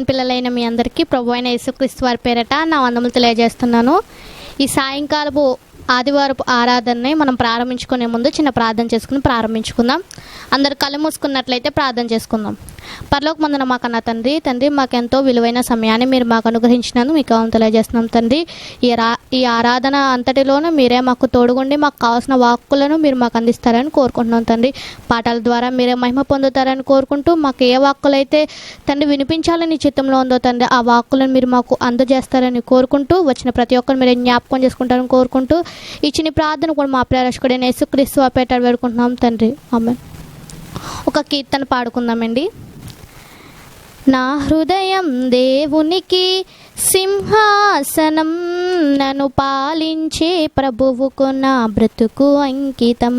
పిల్లలైన మీ అందరికీ ప్రభు అయిన యేసుక్రీస్తు వారి పేరట నా వందములు తెలియజేస్తున్నాను. ఈ సాయంకాలపు ఆదివారపు ఆరాధనని మనం ప్రారంభించుకునే ముందు చిన్న ప్రార్థన చేసుకుని ప్రారంభించుకుందాం. అందరు కళ్ళు మూసుకున్నట్లయితే ప్రార్థన చేసుకుందాం. పరలోకమందున మా కన్న తండ్రి మాకెంతో విలువైన సమయాన్ని మీరు మాకు అనుగ్రహించినందుకు మీకు తెలియజేస్తున్నాం తండ్రి. ఈ ఆరాధన అంతటిలోనూ మీరే మాకు తోడుగుండి మాకు కావాల్సిన వాక్కులను మీరు మాకు అందిస్తారని కోరుకుంటున్నాం తండ్రి. పాటల ద్వారా మీరే మహిమ పొందుతారని కోరుకుంటూ మాకు ఏ వాక్కులైతే తండ్రి వినిపించాలని చిత్తంలో ఉందో తండ్రి ఆ వాక్కులను మీరు మాకు అందజేస్తారని కోరుకుంటూ వచ్చిన ప్రతి ఒక్కరు మీరే జ్ఞాపకం చేసుకుంటారని కోరుకుంటూ ఇచ్చిన ప్రార్థన కూడా మా ప్రియరక్షకుడైన యేసుక్రీస్తు పేట వేడుకుంటున్నాం తండ్రి. ఆమేన్. ఒక కీర్తన పాడుకుందామండి. నా హృదయం దేవునికి సింహాసనం, నన్ను పాలించే ప్రభువుకు నా బ్రతుకు అంకితం.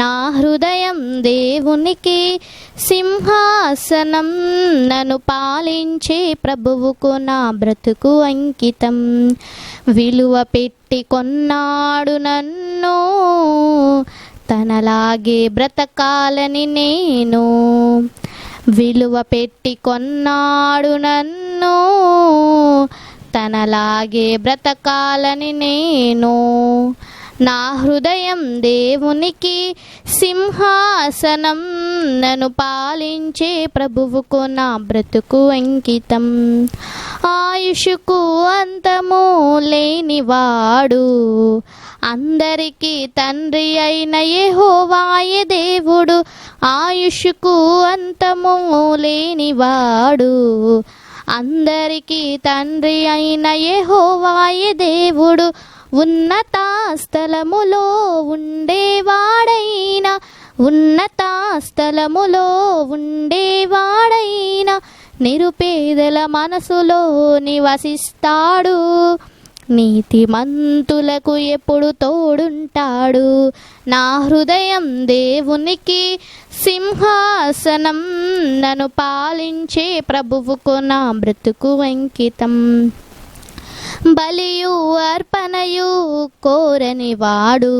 నా హృదయం దేవునికి సింహాసనం, నన్ను పాలించే ప్రభువుకు నా బ్రతుకు అంకితం. విలువ పెట్టి కొన్నాడు నన్ను, తనలాగే బ్రతకాలని నేను. విలువ పెట్టి కొన్నాడు నన్ను, తనలాగే బ్రతకాలని నేను. నా హృదయం దేవునికి సింహాసనం, నన్ను పాలించే ప్రభువుకు నా బ్రతుకు అంకితం. ఆయుషుకు అంతము లేనివాడు, అందరికీ తండ్రి అయిన యెహోవాయే దేవుడు. ఆయుష్కు అంతము లేనివాడు, అందరికీ తండ్రి అయిన యెహోవాయే దేవుడు. ఉన్నత స్థలములో ఉండేవాడైనా, ఉన్నత స్థలములో ఉండేవాడైనా నిరుపేదల మనసులో నివసిస్తాడు. నీతిమంతులకు ఎప్పుడు తోడుంటాడు. నా హృదయం దేవునికి సింహాసనం, నన్ను పాలించే ప్రభువుకు నా బ్రతుకు అంకితం. బలియు అర్పణయు కోరని వాడు,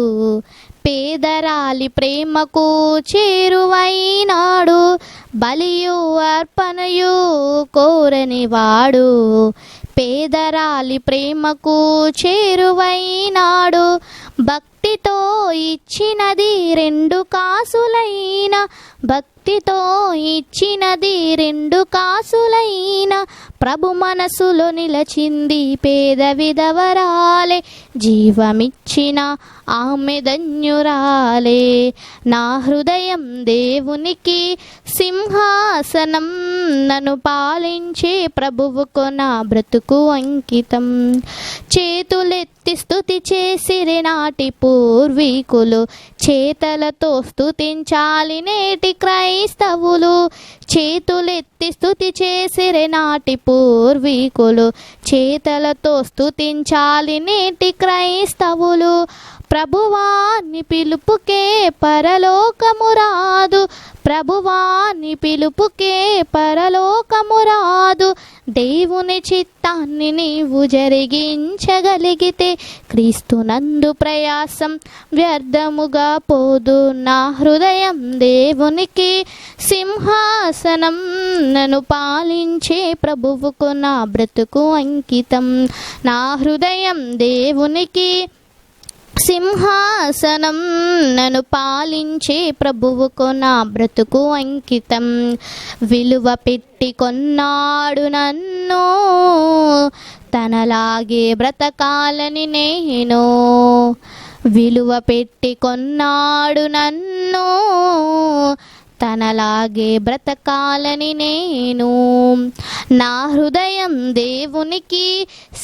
పేదరాలి ప్రేమకు చేరువైనాడు. బలియు అర్పణయు కోరని వాడు, పేదరాలి ప్రేమకు చేరువైనాడు. భక్తితో ఇచ్చినది 2 కాసులైన, భక్తితో ఇచ్చినది 2 కాసులైన ప్రభు మనసులో నిలచింది పేద విధవరాలే. జీవమిచ్చిన ఆమె ధన్యురాలే. నా హృదయం దేవునికి సింహాసనం, నన్ను పాలించే ప్రభువుకు నా బ్రతుకు అంకితం. చేతులెత్తి స్తుతి చేసిరి నాటి పూర్వీకులు, చేతలతో స్తుతించాలి నేటి క్రైస్తవులు. చేతులెత్తి స్తుతి చేసిరి నాటి పూర్వీకులు, చేతలతో స్తుతించాలి నేటి క్రైస్తవులు. ప్రభువాని పిలుపుకే పరలోకము రాదు, ప్రభువాని పిలుపుకే పరలోకము రాదు. దేవుని చిత్తాన్ని నీవు జరిగించగలిగితే క్రీస్తునందు ప్రయాసం వ్యర్థముగా పోదు. నా హృదయం దేవునికి సింహాసనం, నన్ను పాలించే ప్రభువుకు నా బ్రతుకు అంకితం. నా హృదయం దేవునికి సింహాసనం, నన్ను పాలించే ప్రభువుకు నా బ్రతుకు అంకితం. విలువ పెట్టి కొన్నాడు నన్ను, తనలాగే బ్రతకాలని నేను. విలువ పెట్టి కొన్నాడు నన్ను, తనలాగే బ్రతకాలని నేను. నా హృదయం దేవునికి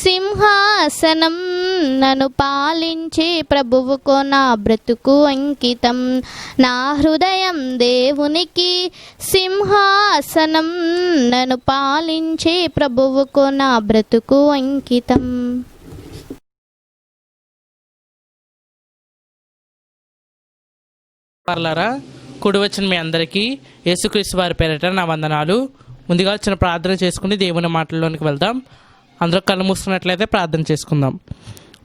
సింహాసనం, నన్ను పాలించే ప్రభువుకు నా బ్రతుకు అంకితం. నా హృదయం దేవునికి సింహాసనం, నన్ను పాలించే ప్రభువుకు నా బ్రతుకు అంకితం. కూడి వచ్చిన మీ అందరికీ యేసుక్రీస్తు వారి పేరిట నా వందనాలు. ముందుగా చిన్న ప్రార్థన చేసుకుని దేవుని మాటల్లోనికి వెళ్దాం. అందరూ కళ్ళు మూసుకున్నట్లయితే ప్రార్థన చేసుకుందాం.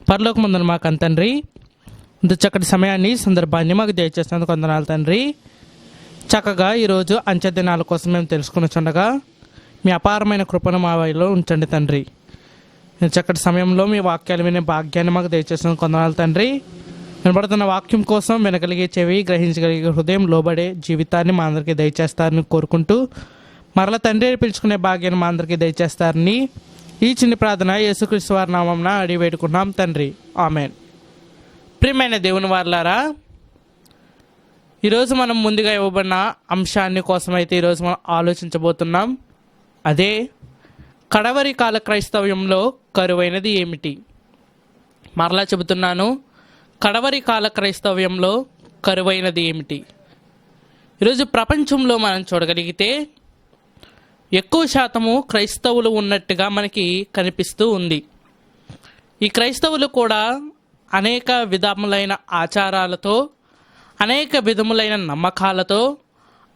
పరలోకమందున మా కన్న తండ్రి, ఇంత చక్కటి సమయాన్ని సందర్భాన్ని మాకు దయచేసినందుకు వందనాలు తండ్రి. చక్కగా ఈరోజు అంచె దినాల కోసం మేము తెలుసుకుని చుండగా మీ అపారమైన కృపను మా వైలో ఉంచండి తండ్రి. నేను చక్కటి సమయంలో మీ వాక్యాలు వినే భాగ్యాన్ని మాకు దయచేసిన కొందనాలు తండ్రి. వినబడుతున్న వాక్యం కోసం వినగలిగే చెవి, గ్రహించగలిగే హృదయం, లోబడే జీవితాన్ని మా అందరికీ దయచేస్తారని కోరుకుంటూ, మరల తండ్రి పిలుచుకునే భాగ్యాన్ని మా అందరికీ దయచేస్తారని ఈ చిన్ని ప్రార్థన యేసుక్రీస్తు వారి నామమున అడిగి వేడుకున్నాం తండ్రి. ఆమేన్. ప్రియమైన దేవుని వారలారా, ఈరోజు మనం ముందుగా ఇవ్వబడిన అంశాన్ని కోసమైతే ఈరోజు మనం ఆలోచించబోతున్నాం. అదే కడవరి కాల క్రైస్తవ్యంలో కరువైనది ఏమిటి. మరలా చెబుతున్నాను, కడవరి కాల క్రైస్తవ్యంలో కరువైనది ఏమిటి. ఈరోజు ప్రపంచంలో మనం చూడగలిగితే ఎక్కువ శాతము క్రైస్తవులు ఉన్నట్టుగా మనకి కనిపిస్తూ ఉంది. ఈ క్రైస్తవులు కూడా అనేక విధములైన ఆచారాలతో, అనేక విధములైన నమ్మకాలతో,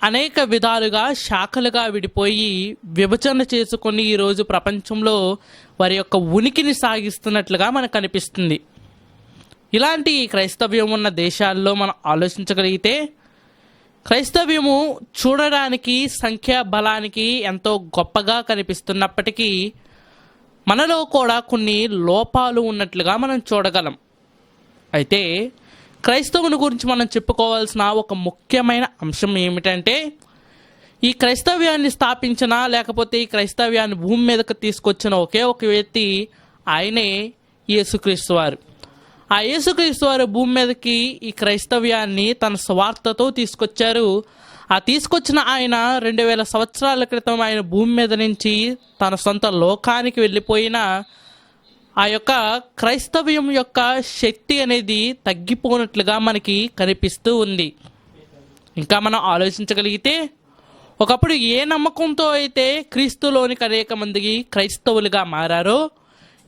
అనేక విధాలుగా శాఖలుగా విడిపోయి విభజన చేసుకొని ఈరోజు ప్రపంచంలో వారి యొక్క ఉనికిని సాగిస్తున్నట్లుగా మనకు కనిపిస్తుంది. ఇలాంటి క్రైస్తవ్యం ఉన్న దేశాల్లో మనం ఆలోచించగలిగితే, క్రైస్తవ్యము చూడడానికి సంఖ్యా బలానికి ఎంతో గొప్పగా కనిపిస్తున్నప్పటికీ మనలో కూడా కొన్ని లోపాలు ఉన్నట్లుగా మనం చూడగలం. అయితే క్రైస్తవుని గురించి మనం చెప్పుకోవాల్సిన ఒక ముఖ్యమైన అంశం ఏమిటంటే, ఈ క్రైస్తవ్యాన్ని స్థాపించిన, లేకపోతే ఈ క్రైస్తవ్యాన్ని భూమి మీదకు తీసుకొచ్చిన ఒకే ఒక వ్యక్తి, ఆయనే యేసుక్రీస్తు వారు. ఆ యేసుక్రీస్తు వారు భూమి మీదకి ఈ క్రైస్తవ్యాన్ని తన స్వార్థతో తీసుకొచ్చారు. ఆ తీసుకొచ్చిన ఆయన 2000 సంవత్సరాల క్రితం ఆయన భూమి మీద నుంచి తన సొంత లోకానికి వెళ్ళిపోయిన ఆ యొక్క క్రైస్తవ్యం యొక్క శక్తి అనేది తగ్గిపోనట్లుగా మనకి కనిపిస్తూ ఉంది. ఇంకా మనం ఆలోచించగలిగితే, ఒకప్పుడు ఏ నమ్మకంతో అయితే క్రీస్తులోనికి అనేక మందికి క్రైస్తవులుగా మారారో,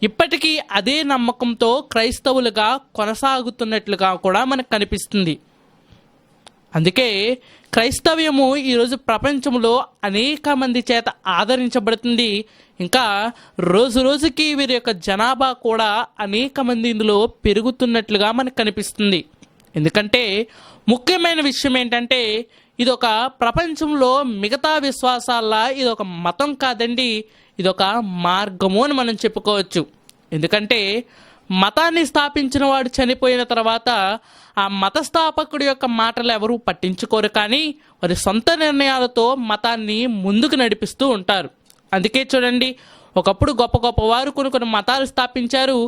ఇప్పటికీ అదే నమ్మకంతో క్రైస్తవులుగా కొనసాగుతున్నట్లుగా కూడా మనకు కనిపిస్తుంది. అందుకే క్రైస్తవ్యము ఈరోజు ప్రపంచంలో అనేక మంది చేత ఆదరించబడుతుంది. ఇంకా రోజు రోజుకి వీరి యొక్క జనాభా కూడా అనేక మంది ఇందులో పెరుగుతున్నట్లుగా మనకు కనిపిస్తుంది. ఎందుకంటే ముఖ్యమైన విషయం ఏంటంటే, ఇది ఒక ప్రపంచంలో మిగతా విశ్వాసాల్లో ఇది ఒక మతం కాదండి, ఇది ఒక మార్గము అని మనం చెప్పుకోవచ్చు. ఎందుకంటే మతాన్ని స్థాపించిన వాడు చనిపోయిన తర్వాత ఆ మత స్థాపకుడి యొక్క మాటలు ఎవరూ పట్టించుకోరు, కానీ వారి సొంత నిర్ణయాలతో మతాన్ని ముందుకు నడిపిస్తూ ఉంటారు. అందుకే చూడండి, ఒకప్పుడు గొప్ప గొప్ప వారు కొన్ని మతాలు స్థాపించారు.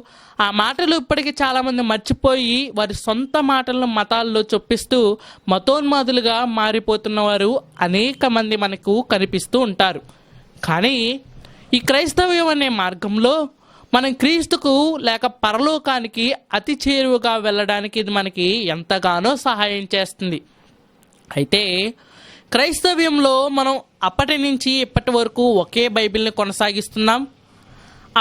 ఆ మాటలు ఇప్పటికీ చాలామంది మర్చిపోయి వారి సొంత మాటలను మతాల్లో చొప్పిస్తూ మతోన్మాదులుగా మారిపోతున్న వారు అనేక మంది మనకు కనిపిస్తూ ఉంటారు. కానీ ఈ క్రైస్తవ్యం అనే మార్గంలో మనం క్రీస్తుకు లేక పరలోకానికి అతి చేరువగా వెళ్ళడానికి ఇది మనకి ఎంతగానో సహాయం చేస్తుంది. అయితే క్రైస్తవ్యంలో మనం అప్పటి నుంచి ఇప్పటి వరకు ఒకే బైబిల్ని కొనసాగిస్తున్నాం.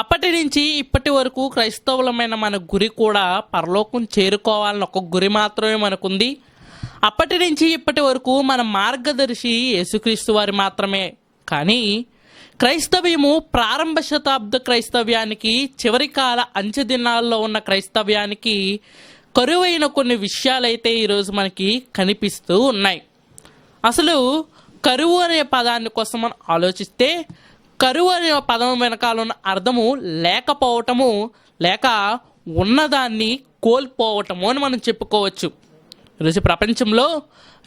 అప్పటి నుంచి ఇప్పటి వరకు క్రైస్తవులమైన మన గురి కూడా పరలోకం చేరుకోవాలని ఒక గురి మాత్రమే మనకుంది. అప్పటి నుంచి ఇప్పటి వరకు మన మార్గదర్శి యేసుక్రీస్తు వారి మాత్రమే. కానీ క్రైస్తవ్యము ప్రారంభ శతాబ్ద క్రైస్తవ్యానికి, చివరి కాల అంచె దినాల్లో ఉన్న క్రైస్తవ్యానికి కరువైన కొన్ని విషయాలైతే ఈరోజు మనకి కనిపిస్తూ ఉన్నాయి. అసలు కరువు అనే పదాన్ని కోసం మనం ఆలోచిస్తే, కరువు అనే పదం వెనకాల ఉన్న అర్థము లేకపోవటము, లేక ఉన్నదాన్ని కోల్పోవటము అని మనం చెప్పుకోవచ్చు. ఈరోజు ప్రపంచంలో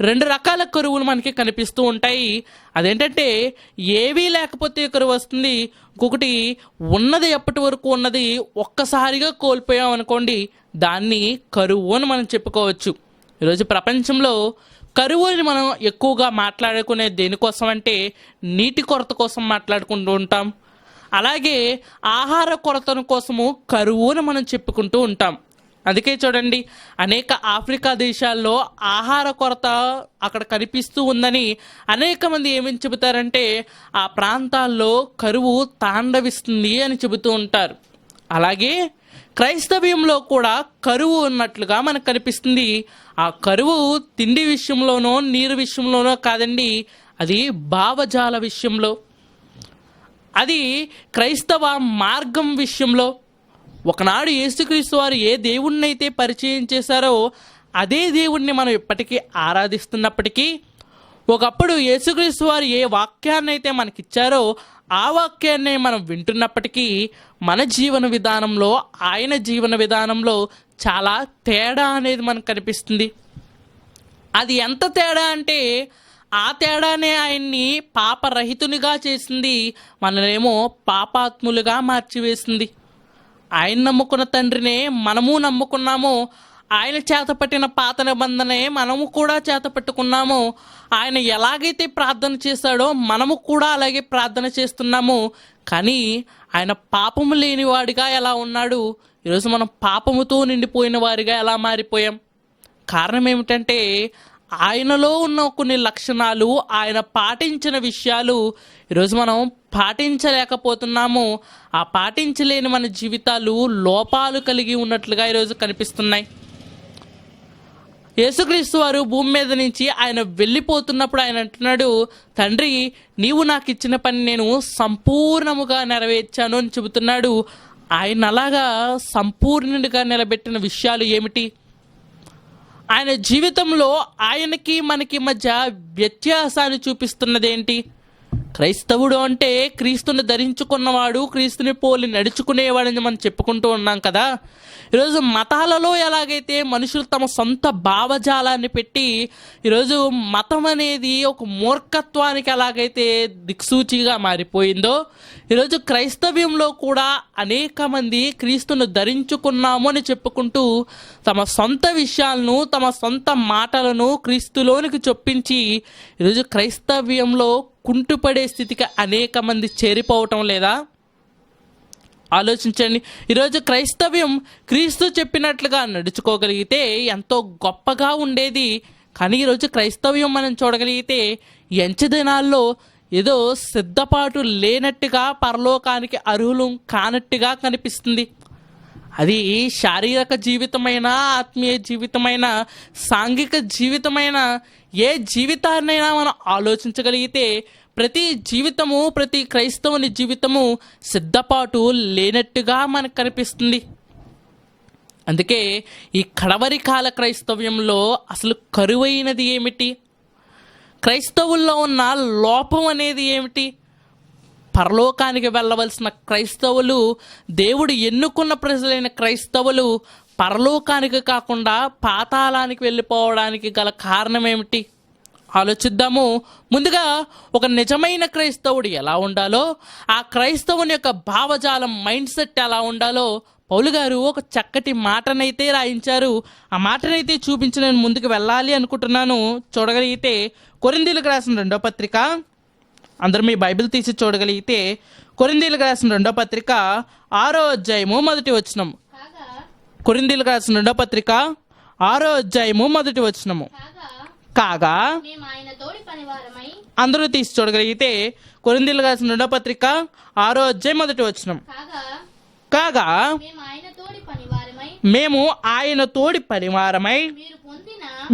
2 రకాల కరువులు మనకి కనిపిస్తూ ఉంటాయి. అదేంటంటే, ఏవీ లేకపోతే కరువు వస్తుంది, ఇంకొకటి ఉన్నది ఎప్పటి వరకు ఉన్నది ఒక్కసారిగా కోల్పోయాం అనుకోండి, దాన్ని కరువు అని మనం చెప్పుకోవచ్చు. ఈరోజు ప్రపంచంలో కరువుని మనం ఎక్కువగా మాట్లాడుకునే దేనికోసం అంటే నీటి కొరత కోసం మాట్లాడుకుంటూ ఉంటాం. అలాగే ఆహార కొరత కోసము కరువుని మనం చెప్పుకుంటూ ఉంటాం. అందుకే చూడండి, అనేక ఆఫ్రికా దేశాల్లో ఆహార కొరత అక్కడ కనిపిస్తూ ఉందని అనేక మంది ఏమని చెబుతారంటే, ఆ ప్రాంతాల్లో కరువు తాండవిస్తుంది అని చెబుతూ ఉంటారు. అలాగే క్రైస్తవ్యంలో కూడా కరువు ఉన్నట్లుగా మనకు కనిపిస్తుంది. ఆ కరువు తిండి విషయంలోనో నీరు విషయంలోనో కాదండి, అది భావజాల విషయంలో, అది క్రైస్తవ మార్గం విషయంలో. ఒకనాడు యేసుక్రీస్తు వారు ఏ దేవుణ్ణి అయితే పరిచయం చేశారో అదే దేవుణ్ణి మనం ఇప్పటికీ ఆరాధిస్తున్నప్పటికీ, ఒకప్పుడు యేసుక్రీస్తు వారు ఏ వాక్యాన్ని అయితే మనకిచ్చారో ఆ వాక్యాన్ని మనం వింటున్నప్పటికీ మన జీవన విధానంలో ఆయన జీవన విధానంలో చాలా తేడా అనేది మనకు కనిపిస్తుంది. అది ఎంత తేడా అంటే ఆ తేడానే ఆయన్ని పాపరహితునిగా చేసింది, మననేమో పాపాత్ములుగా మార్చివేసింది. ఆయన నమ్ముకున్న తండ్రినే మనము నమ్ముకున్నాము, ఆయన చేతపట్టిన పాత నిబంధనే మనము కూడా చేతపట్టుకున్నాము. ఆయన ఎలాగైతే ప్రార్థన చేశాడో మనము కూడా అలాగే ప్రార్థన చేస్తున్నాము. కానీ ఆయన పాపము లేనివాడిగా ఎలా ఉన్నాడు, ఈరోజు మనం పాపముతో నిండిపోయిన వారిగా ఎలా మారిపోయాం? కారణం ఏమిటంటే ఆయనలో ఉన్న కొన్ని లక్షణాలు, ఆయన పాటించిన విషయాలు ఈరోజు మనం పాటించలేకపోతున్నాము. ఆ పాటించలేని మన జీవితాలు లోపాలు కలిగి ఉన్నట్లుగా ఈరోజు కనిపిస్తున్నాయి. యేసుక్రీస్తు వారు భూమి మీద నుంచి ఆయన వెళ్ళిపోతున్నప్పుడు ఆయన అంటున్నాడు, తండ్రి నీవు నాకు ఇచ్చిన పని నేను సంపూర్ణముగా నెరవేర్చాను అని చెబుతున్నాడు. ఆయన అలాగా సంపూర్ణుడిగా నిలబెట్టిన విషయాలు ఏమిటి? ఆయన జీవితంలో ఆయనకి మనకి మధ్య వ్యత్యాసాన్ని చూపిస్తున్నది ఏంటి? క్రైస్తవుడు అంటే క్రీస్తుని ధరించుకున్నవాడు, క్రీస్తుని పోలి నడుచుకునేవాడని మనం చెప్పుకుంటూ ఉన్నాం కదా. ఈరోజు మతాలలో ఎలాగైతే మనుషులు తమ సొంత భావజాలాన్ని పెట్టి ఈరోజు మతం అనేది ఒక మూర్ఖత్వానికి ఎలాగైతే దిక్సూచిగా మారిపోయిందో, ఈరోజు క్రైస్తవ్యంలో కూడా అనేక మంది క్రీస్తును ధరించుకున్నాము అని చెప్పుకుంటూ తమ సొంత విషయాలను, తమ సొంత మాటలను క్రీస్తులోనికి చొప్పించి ఈరోజు క్రైస్తవ్యంలో కుంటుపడే స్థితికి అనేక మంది చేరిపోవటం లేదా? ఆలోచించండి. ఈరోజు క్రైస్తవ్యం క్రీస్తు చెప్పినట్లుగా నడుచుకోగలిగితే ఎంతో గొప్పగా ఉండేది. కానీ ఈరోజు క్రైస్తవ్యం మనం చూడగలిగితే ఎంచు దినాల్లో ఏదో సిద్ధపాటు లేనట్టుగా, పరలోకానికి అర్హులు కానట్టుగా కనిపిస్తుంది. అది శారీరక జీవితమైన, ఆత్మీయ జీవితమైన, సాంఘిక జీవితమైన ఏ జీవితాన్నైనా మనం ఆలోచించగలిగితే ప్రతి జీవితము, ప్రతి క్రైస్తవుని జీవితము సిద్ధపాటు లేనట్టుగా మనకు కనిపిస్తుంది. అందుకే ఈ కడవరి కాల క్రైస్తవ్యంలో అసలు కరువైనది ఏమిటి? క్రైస్తవుల్లో ఉన్న లోపం అనేది ఏమిటి? పరలోకానికి వెళ్ళవలసిన క్రైస్తవులు, దేవుడు ఎన్నుకున్న ప్రజలైన క్రైస్తవులు పరలోకానికి కాకుండా పాతాళానికి వెళ్ళిపోవడానికి గల కారణం ఏమిటి? ఆలోచిద్దాము. ముందుగా ఒక నిజమైన క్రైస్తవుడు ఎలా ఉండాలో, ఆ క్రైస్తవుని యొక్క భావజాలం, మైండ్ సెట్ ఎలా ఉండాలో పౌలు గారు ఒక చక్కటి మాటనైతే రాయించారు. ఆ మాటనైతే చూపించి నేను ముందుకు వెళ్ళాలి అనుకుంటున్నాను. చూడగలిగితే కొరింథీయులకు రాసిన 2వ పత్రిక, అందరూ మీ బైబిల్ తీసి చూడగలిగితే కొరింథీయులకు రాసిన 2వ పత్రిక 6వ అధ్యాయము 1వ వచనం. కొరింథీయులకు రాసిన 2వ పత్రిక 6వ అధ్యాయము 1వ వచనము. కాగా అందరూ తీసి చూడగలిగితే కొరింథీయులకు రాసిన 2వ పత్రిక 6వ అధ్యాయం 1వ వచనం. కాగా మేము ఆయన తోడి పనివారమై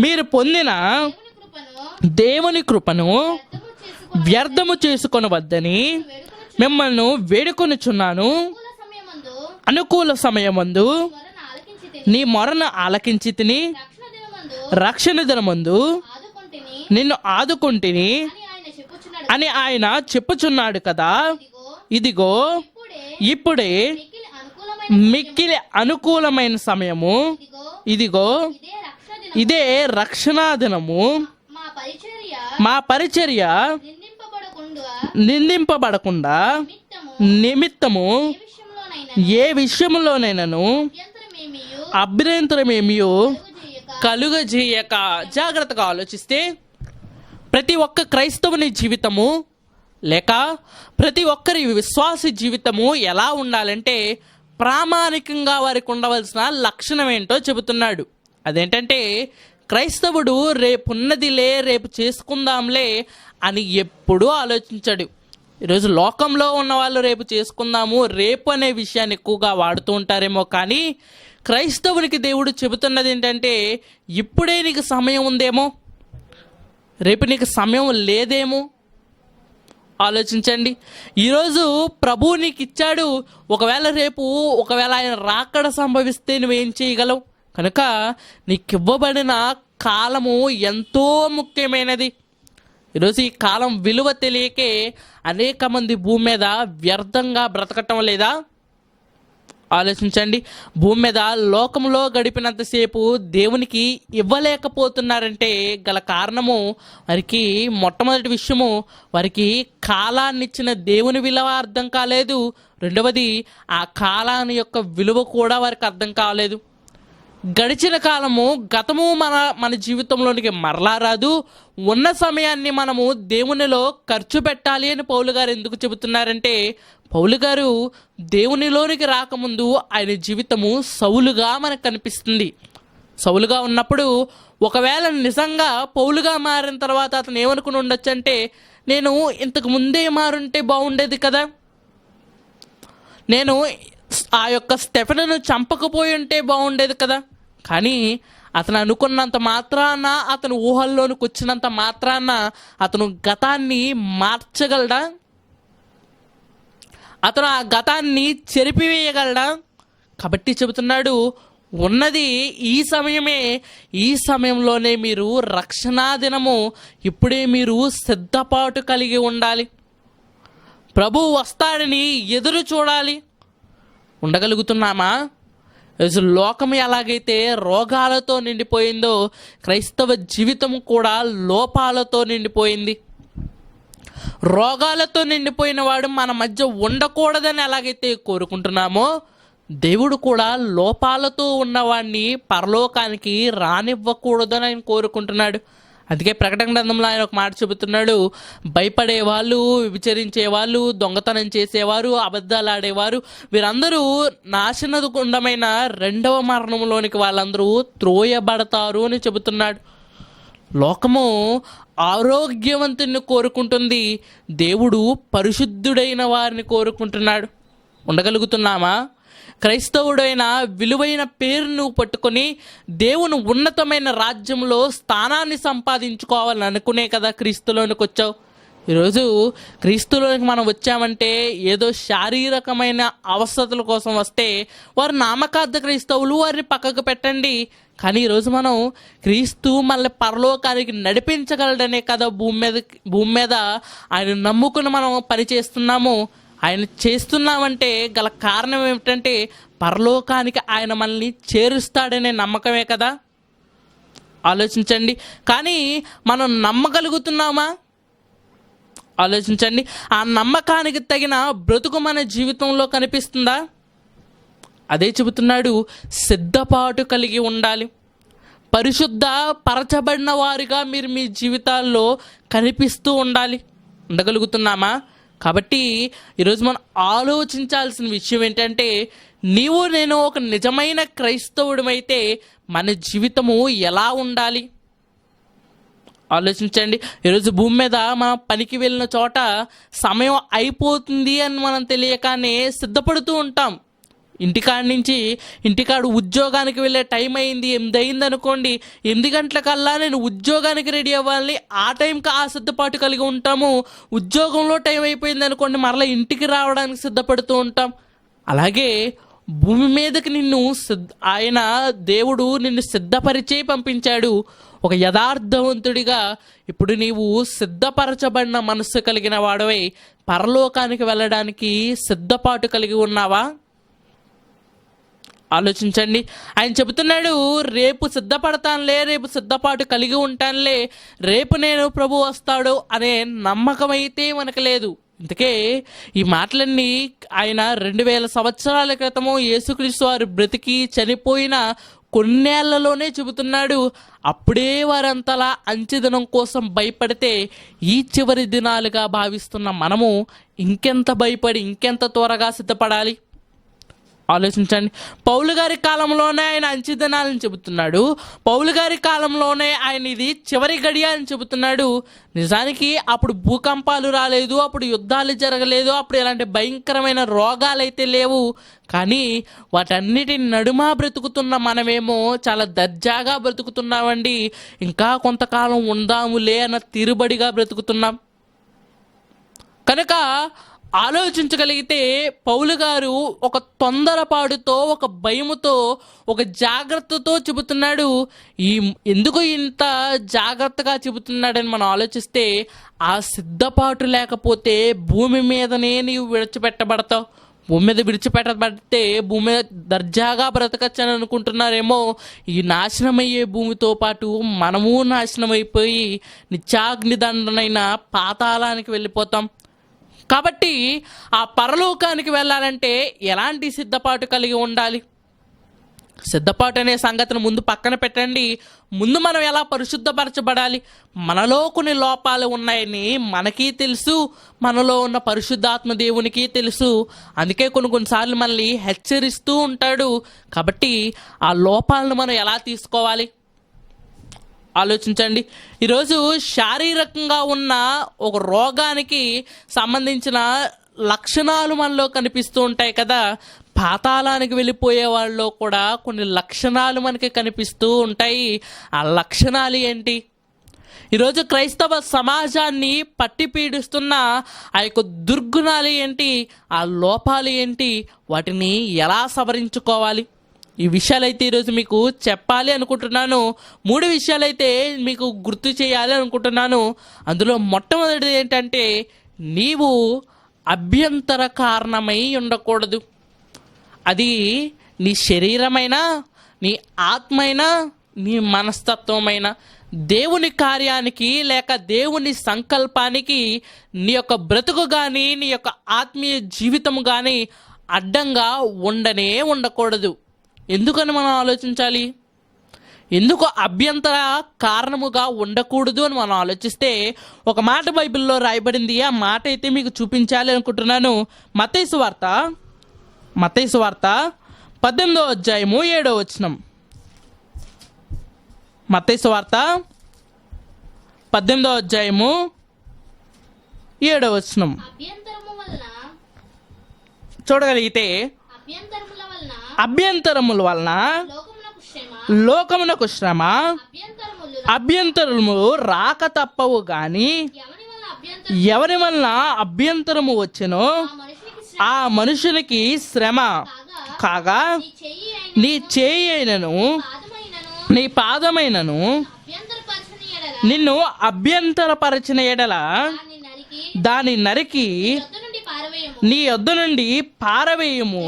మీరు పొందిన దేవుని కృపను వ్యర్థము చేసుకొనవద్దని మిమ్మల్ని వేడుకొనుచున్నాను. అనుకూల సమయమందు నీ మొరను ఆలకించి తిని రక్షణ దినమందు నిన్ను ఆదుకుంటిని అని ఆయన చెప్పుచున్నాడు కదా. ఇదిగో ఇప్పుడే మిక్కిలి అనుకూలమైన సమయము, ఇదిగో ఇదే రక్షణా దినము. మా పరిచర్య నిందింపబడకుండా నిమిత్తము ఏ విషయంలోనైనాను అభ్యంతరమేమియో కలుగజేయక. జాగ్రత్తగా ఆలోచిస్తే ప్రతి ఒక్క క్రైస్తవుని జీవితము లేక ప్రతి ఒక్కరి విశ్వాస జీవితము ఎలా ఉండాలంటే ప్రామాణికంగా వారికి ఉండవలసిన లక్షణం ఏంటో చెబుతున్నాడు. అదేంటంటే క్రైస్తవుడు రేపున్నదిలే, రేపు చేసుకుందాంలే అని ఎప్పుడూ ఆలోచించడు. ఈరోజు లోకంలో ఉన్న వాళ్ళు రేపు చేసుకుందాము, రేపు అనే విషయాన్ని ఎక్కువగా వాడుతూ ఉంటారేమో. కానీ క్రైస్తవునికి దేవుడు చెబుతున్నది ఏంటంటే ఇప్పుడే నీకు సమయం ఉందేమో, రేపు నీకు సమయం లేదేమో. ఆలోచించండి. ఈరోజు ప్రభువు నీకు ఇచ్చాడు, ఒకవేళ ఆయన రాకడ సంభవిస్తే నువ్వేం చేయగలవు? కనుక నీకు ఇవ్వబడిన కాలము ఎంతో ముఖ్యమైనది. ఈరోజు ఈ కాలం విలువ తెలియకే అనేక మంది భూమి మీద వ్యర్థంగా బ్రతకటం లేదా? ఆలోచించండి. భూమి మీద లోకంలో గడిపినంతసేపు దేవునికి ఇవ్వలేకపోతున్నారంటే గల కారణము వారికి మొట్టమొదటి విషయము వారికి కాలాన్ని ఇచ్చిన దేవుని విలువ అర్థం కాలేదు. రెండవది ఆ కాలాన్ని యొక్క విలువ కూడా వారికి అర్థం కాలేదు. గడిచిన కాలము గతము మన జీవితంలోనికి మరలా రాదు. ఉన్న సమయాన్ని మనము దేవునిలో ఖర్చు పెట్టాలి అని పౌలు గారు ఎందుకు చెబుతున్నారంటే, పౌలు గారు దేవునిలోనికి రాకముందు ఆయన జీవితము సౌలుగా మనకు కనిపిస్తుంది. సౌలుగా ఉన్నప్పుడు ఒకవేళ నిజంగా పౌలుగా మారిన తర్వాత అతను ఏమనుకుని ఉండొచ్చు అంటే, నేను ఇంతకు ముందే మారుంటే బాగుండేది కదా, నేను ఆ యొక్క స్టెఫెనును చంపకపోయి ఉంటే బాగుండేది కదా. కానీ అతను అనుకున్నంత మాత్రాన, అతను ఊహల్లోనికి వచ్చినంత మాత్రాన అతను గతాన్ని మార్చగలడా? అతను ఆ గతాన్ని చెరిపివేయగలడా? కాబట్టి చెబుతున్నాడు, ఉన్నది ఈ సమయమే, ఈ సమయంలోనే మీరు రక్షణా దినము ఇప్పుడే మీరు సిద్ధపాటు కలిగి ఉండాలి. ప్రభువు వస్తాడని ఎదురు చూడాలి. ఉండగలుగుతున్నామా? లోకం ఎలాగైతే రోగాలతో నిండిపోయిందో క్రైస్తవ జీవితం కూడా లోపాలతో నిండిపోయింది. రోగాలతో నిండిపోయిన వాడు మన మధ్య ఉండకూడదని ఎలాగైతే కోరుకుంటున్నామో, దేవుడు కూడా లోపాలతో ఉన్నవాడిని పరలోకానికి రానివ్వకూడదని ఆయన కోరుకుంటున్నాడు. అందుకే ప్రకటన గ్రంథంలో ఆయన ఒక మాట చెబుతున్నాడు, భయపడేవాళ్ళు, విచరించే వాళ్ళు, దొంగతనం చేసేవారు, అబద్ధాలు ఆడేవారు, వీరందరూ నాశనగుండమైన రెండవ మరణంలోనికి వాళ్ళందరూ త్రోయబడతారు అని చెబుతున్నాడు. లోకము ఆరోగ్యవంతుని కోరుకుంటుంది, దేవుడు పరిశుద్ధుడైన వారిని కోరుకుంటున్నాడు. ఉండగలుగుతున్నామా? క్రైస్తవుడైన విలువైన పేరును పట్టుకొని దేవుని ఉన్నతమైన రాజ్యంలో స్థానాన్ని సంపాదించుకోవాలని అనుకునే కదా క్రీస్తులోనికి వచ్చావు. ఈరోజు క్రీస్తులోనికి మనం వచ్చామంటే ఏదో శారీరకమైన అవసరతల కోసం వస్తే వారు నామకార్థ క్రైస్తవులు, వారిని పక్కకు పెట్టండి. కానీ ఈరోజు మనం క్రీస్తు మళ్ళీ పరలోకానికి నడిపించగలడనే కదా భూమి మీద ఆయన నమ్ముకుని మనం పని చేస్తున్నాము. ఆయన చేస్తున్నామంటే గల కారణం ఏమిటంటే పరలోకానికి ఆయన మనల్ని చేరుస్తాడనే నమ్మకమే కదా. ఆలోచించండి. కానీ మనం నమ్మగలుగుతున్నామా? ఆలోచించండి. ఆ నమ్మకానికి తగిన బ్రతుకు మన జీవితంలో కనిపిస్తుందా? అదే చెబుతున్నాడు, సిద్ధపాటు కలిగి ఉండాలి. పరిశుద్ధ పరచబడిన వారిగా మీరు మీ జీవితాల్లో కనిపిస్తూ ఉండాలి. ఉండగలుగుతున్నామా? కాబట్టి ఈరోజు మనం ఆలోచించాల్సిన విషయం ఏంటంటే, నీవు నేను ఒక నిజమైన క్రైస్తవుడమైతే మన జీవితము ఎలా ఉండాలి? ఆలోచించండి. ఈరోజు భూమి మీద మనం పనికి వెళ్ళిన చోట సమయం అయిపోతుంది అని మనం తెలియకనే సిద్ధపడుతూ ఉంటాం. ఇంటికాడు ఉద్యోగానికి వెళ్ళే టైం అయింది, 8 అయింది అనుకోండి, 8 గంటలకల్లా నేను ఉద్యోగానికి రెడీ అవ్వాలి, ఆ టైంకి ఆ సిద్ధపాటు కలిగి ఉంటాము. ఉద్యోగంలో టైం అయిపోయింది అనుకోండి, మరలా ఇంటికి రావడానికి సిద్ధపడుతూ ఉంటాం. అలాగే భూమి మీదకి ఆయన దేవుడు నిన్ను సిద్ధపరిచే పంపించాడు. ఒక యథార్థవంతుడిగా ఇప్పుడు నీవు సిద్ధపరచబడిన మనస్సు కలిగిన వాడవై పరలోకానికి వెళ్ళడానికి సిద్ధపాటు కలిగి ఉన్నావా? ఆలోచించండి. ఆయన చెబుతున్నాడు, రేపు సిద్ధపడతానులే, రేపు సిద్ధపాటు కలిగి ఉంటానులే, రేపు నేను ప్రభు వస్తాడు అనే నమ్మకం అయితే మనకు లేదు. ఇందుకే ఈ మాటలన్నీ ఆయన 2000 సంవత్సరాల క్రితము యేసుక్రీస్తు వారు బ్రతికి చనిపోయిన కొన్నేళ్లలోనే చెబుతున్నాడు. అప్పుడే వారంతలా అంచెదినం కోసం భయపడితే ఈ చివరి దినాలుగా భావిస్తున్న మనము ఇంకెంత భయపడి ఇంకెంత త్వరగా సిద్ధపడాలి? ఆలోచించండి. పౌలు గారి కాలంలోనే ఆయన అంచెదినాలని చెబుతున్నాడు. పౌలు గారి కాలంలోనే ఆయన ఇది చివరి గడియ అని చెబుతున్నాడు. నిజానికి అప్పుడు భూకంపాలు రాలేదు, అప్పుడు యుద్ధాలు జరగలేదు, అప్పుడు ఇలాంటి భయంకరమైన రోగాలు అయితే లేవు. కానీ వాటన్నిటి నడుమ బ్రతుకుతున్న మనమేమో చాలా దర్జాగా బ్రతుకుతున్నామండి. ఇంకా కొంతకాలం ఉందాములే అన్న తీరుబడిగా బ్రతుకుతున్నాం. కనుక ఆలోచించగలిగితే పౌలు గారు ఒక తొందరపాటుతో, ఒక భయముతో, ఒక జాగ్రత్తతో చెబుతున్నాడు. ఎందుకు ఇంత జాగ్రత్తగా చెబుతున్నాడని మనం ఆలోచిస్తే, ఆ సిద్ధపాటు లేకపోతే భూమి మీదనే నీవు విడిచిపెట్టబడతావు. భూమి మీద విడిచిపెట్టబడితే భూమి మీద దర్జాగా బ్రతకచ్చని అనుకుంటున్నారేమో. ఈ నాశనమయ్యే భూమితో పాటు మనము నాశనమైపోయి నిత్యాగ్నిదండనైన పాతాళానికి వెళ్ళిపోతాం. కాబట్టి ఆ పరలోకానికి వెళ్ళాలంటే ఎలాంటి సిద్ధపాటు కలిగి ఉండాలి? సిద్ధపాటు అనే సంగతిని ముందు పక్కన పెట్టండి. ముందు మనం ఎలా పరిశుద్ధపరచబడాలి? మనలో కొన్ని లోపాలు ఉన్నాయని మనకి తెలుసు, మనలో ఉన్న పరిశుద్ధాత్మ దేవునికి తెలుసు. అందుకే కొన్నిసార్లు మనల్ని హెచ్చరిస్తూ ఉంటాడు. కాబట్టి ఆ లోపాలను మనం ఎలా తీసుకోవాలి ఆలోచించండి. ఈరోజు శారీరకంగా ఉన్న ఒక రోగానికి సంబంధించిన లక్షణాలు మనలో కనిపిస్తూ ఉంటాయి కదా. పాతాళానికి వెళ్ళిపోయే వాళ్ళలో కూడా కొన్ని లక్షణాలు మనకి కనిపిస్తూ ఉంటాయి. ఆ లక్షణాలు ఏంటి? ఈరోజు క్రైస్తవ సమాజాన్ని పట్టి పీడిస్తున్న ఆ యొక్క దుర్గుణాలు ఏంటి? ఆ లోపాలు ఏంటి? వాటిని ఎలా సవరించుకోవాలి? ఈ విషయాలైతే ఈరోజు మీకు చెప్పాలి అనుకుంటున్నాను. 3 విషయాలైతే మీకు గుర్తు చేయాలి అనుకుంటున్నాను. అందులో మొట్టమొదటిది ఏంటంటే, నీవు అభ్యంతర కారణమై ఉండకూడదు. అది నీ శరీరమైనా, నీ ఆత్మైనా, నీ మనస్తత్వమైనా, దేవుని కార్యానికి లేక దేవుని సంకల్పానికి నీ యొక్క బ్రతుకు కానీ, నీ యొక్క ఆత్మీయ జీవితం కానీ అడ్డంగా ఉండకూడదు. ఎందుకని మనం ఆలోచించాలి? ఎందుకు అభ్యంతర కారణముగా ఉండకూడదు అని మనం ఆలోచిస్తే, ఒక మాట బైబిల్లో రాయబడింది. ఆ మాట అయితే మీకు చూపించాలి అనుకుంటున్నాను. మత్తయి సువార్త 18వ అధ్యాయము 7వ వచనం. మత్తయి సువార్త 18వ అధ్యాయము 7వ వచనం చూడగలిగితే, అభ్యంతరముల వలన లోకమునకు శ్రమ, అభ్యంతరములు రాక తప్పవు గాని ఎవరి వలన అభ్యంతరము వచ్చెనో ఆ మనుషునికి శ్రమ కాగా, నీ చేయి అయినను నీ పాదమైనను నిన్ను అభ్యంతరపరచిన ఎడల దాని నరికి నీ యొద్ద నుండి పారవేయము.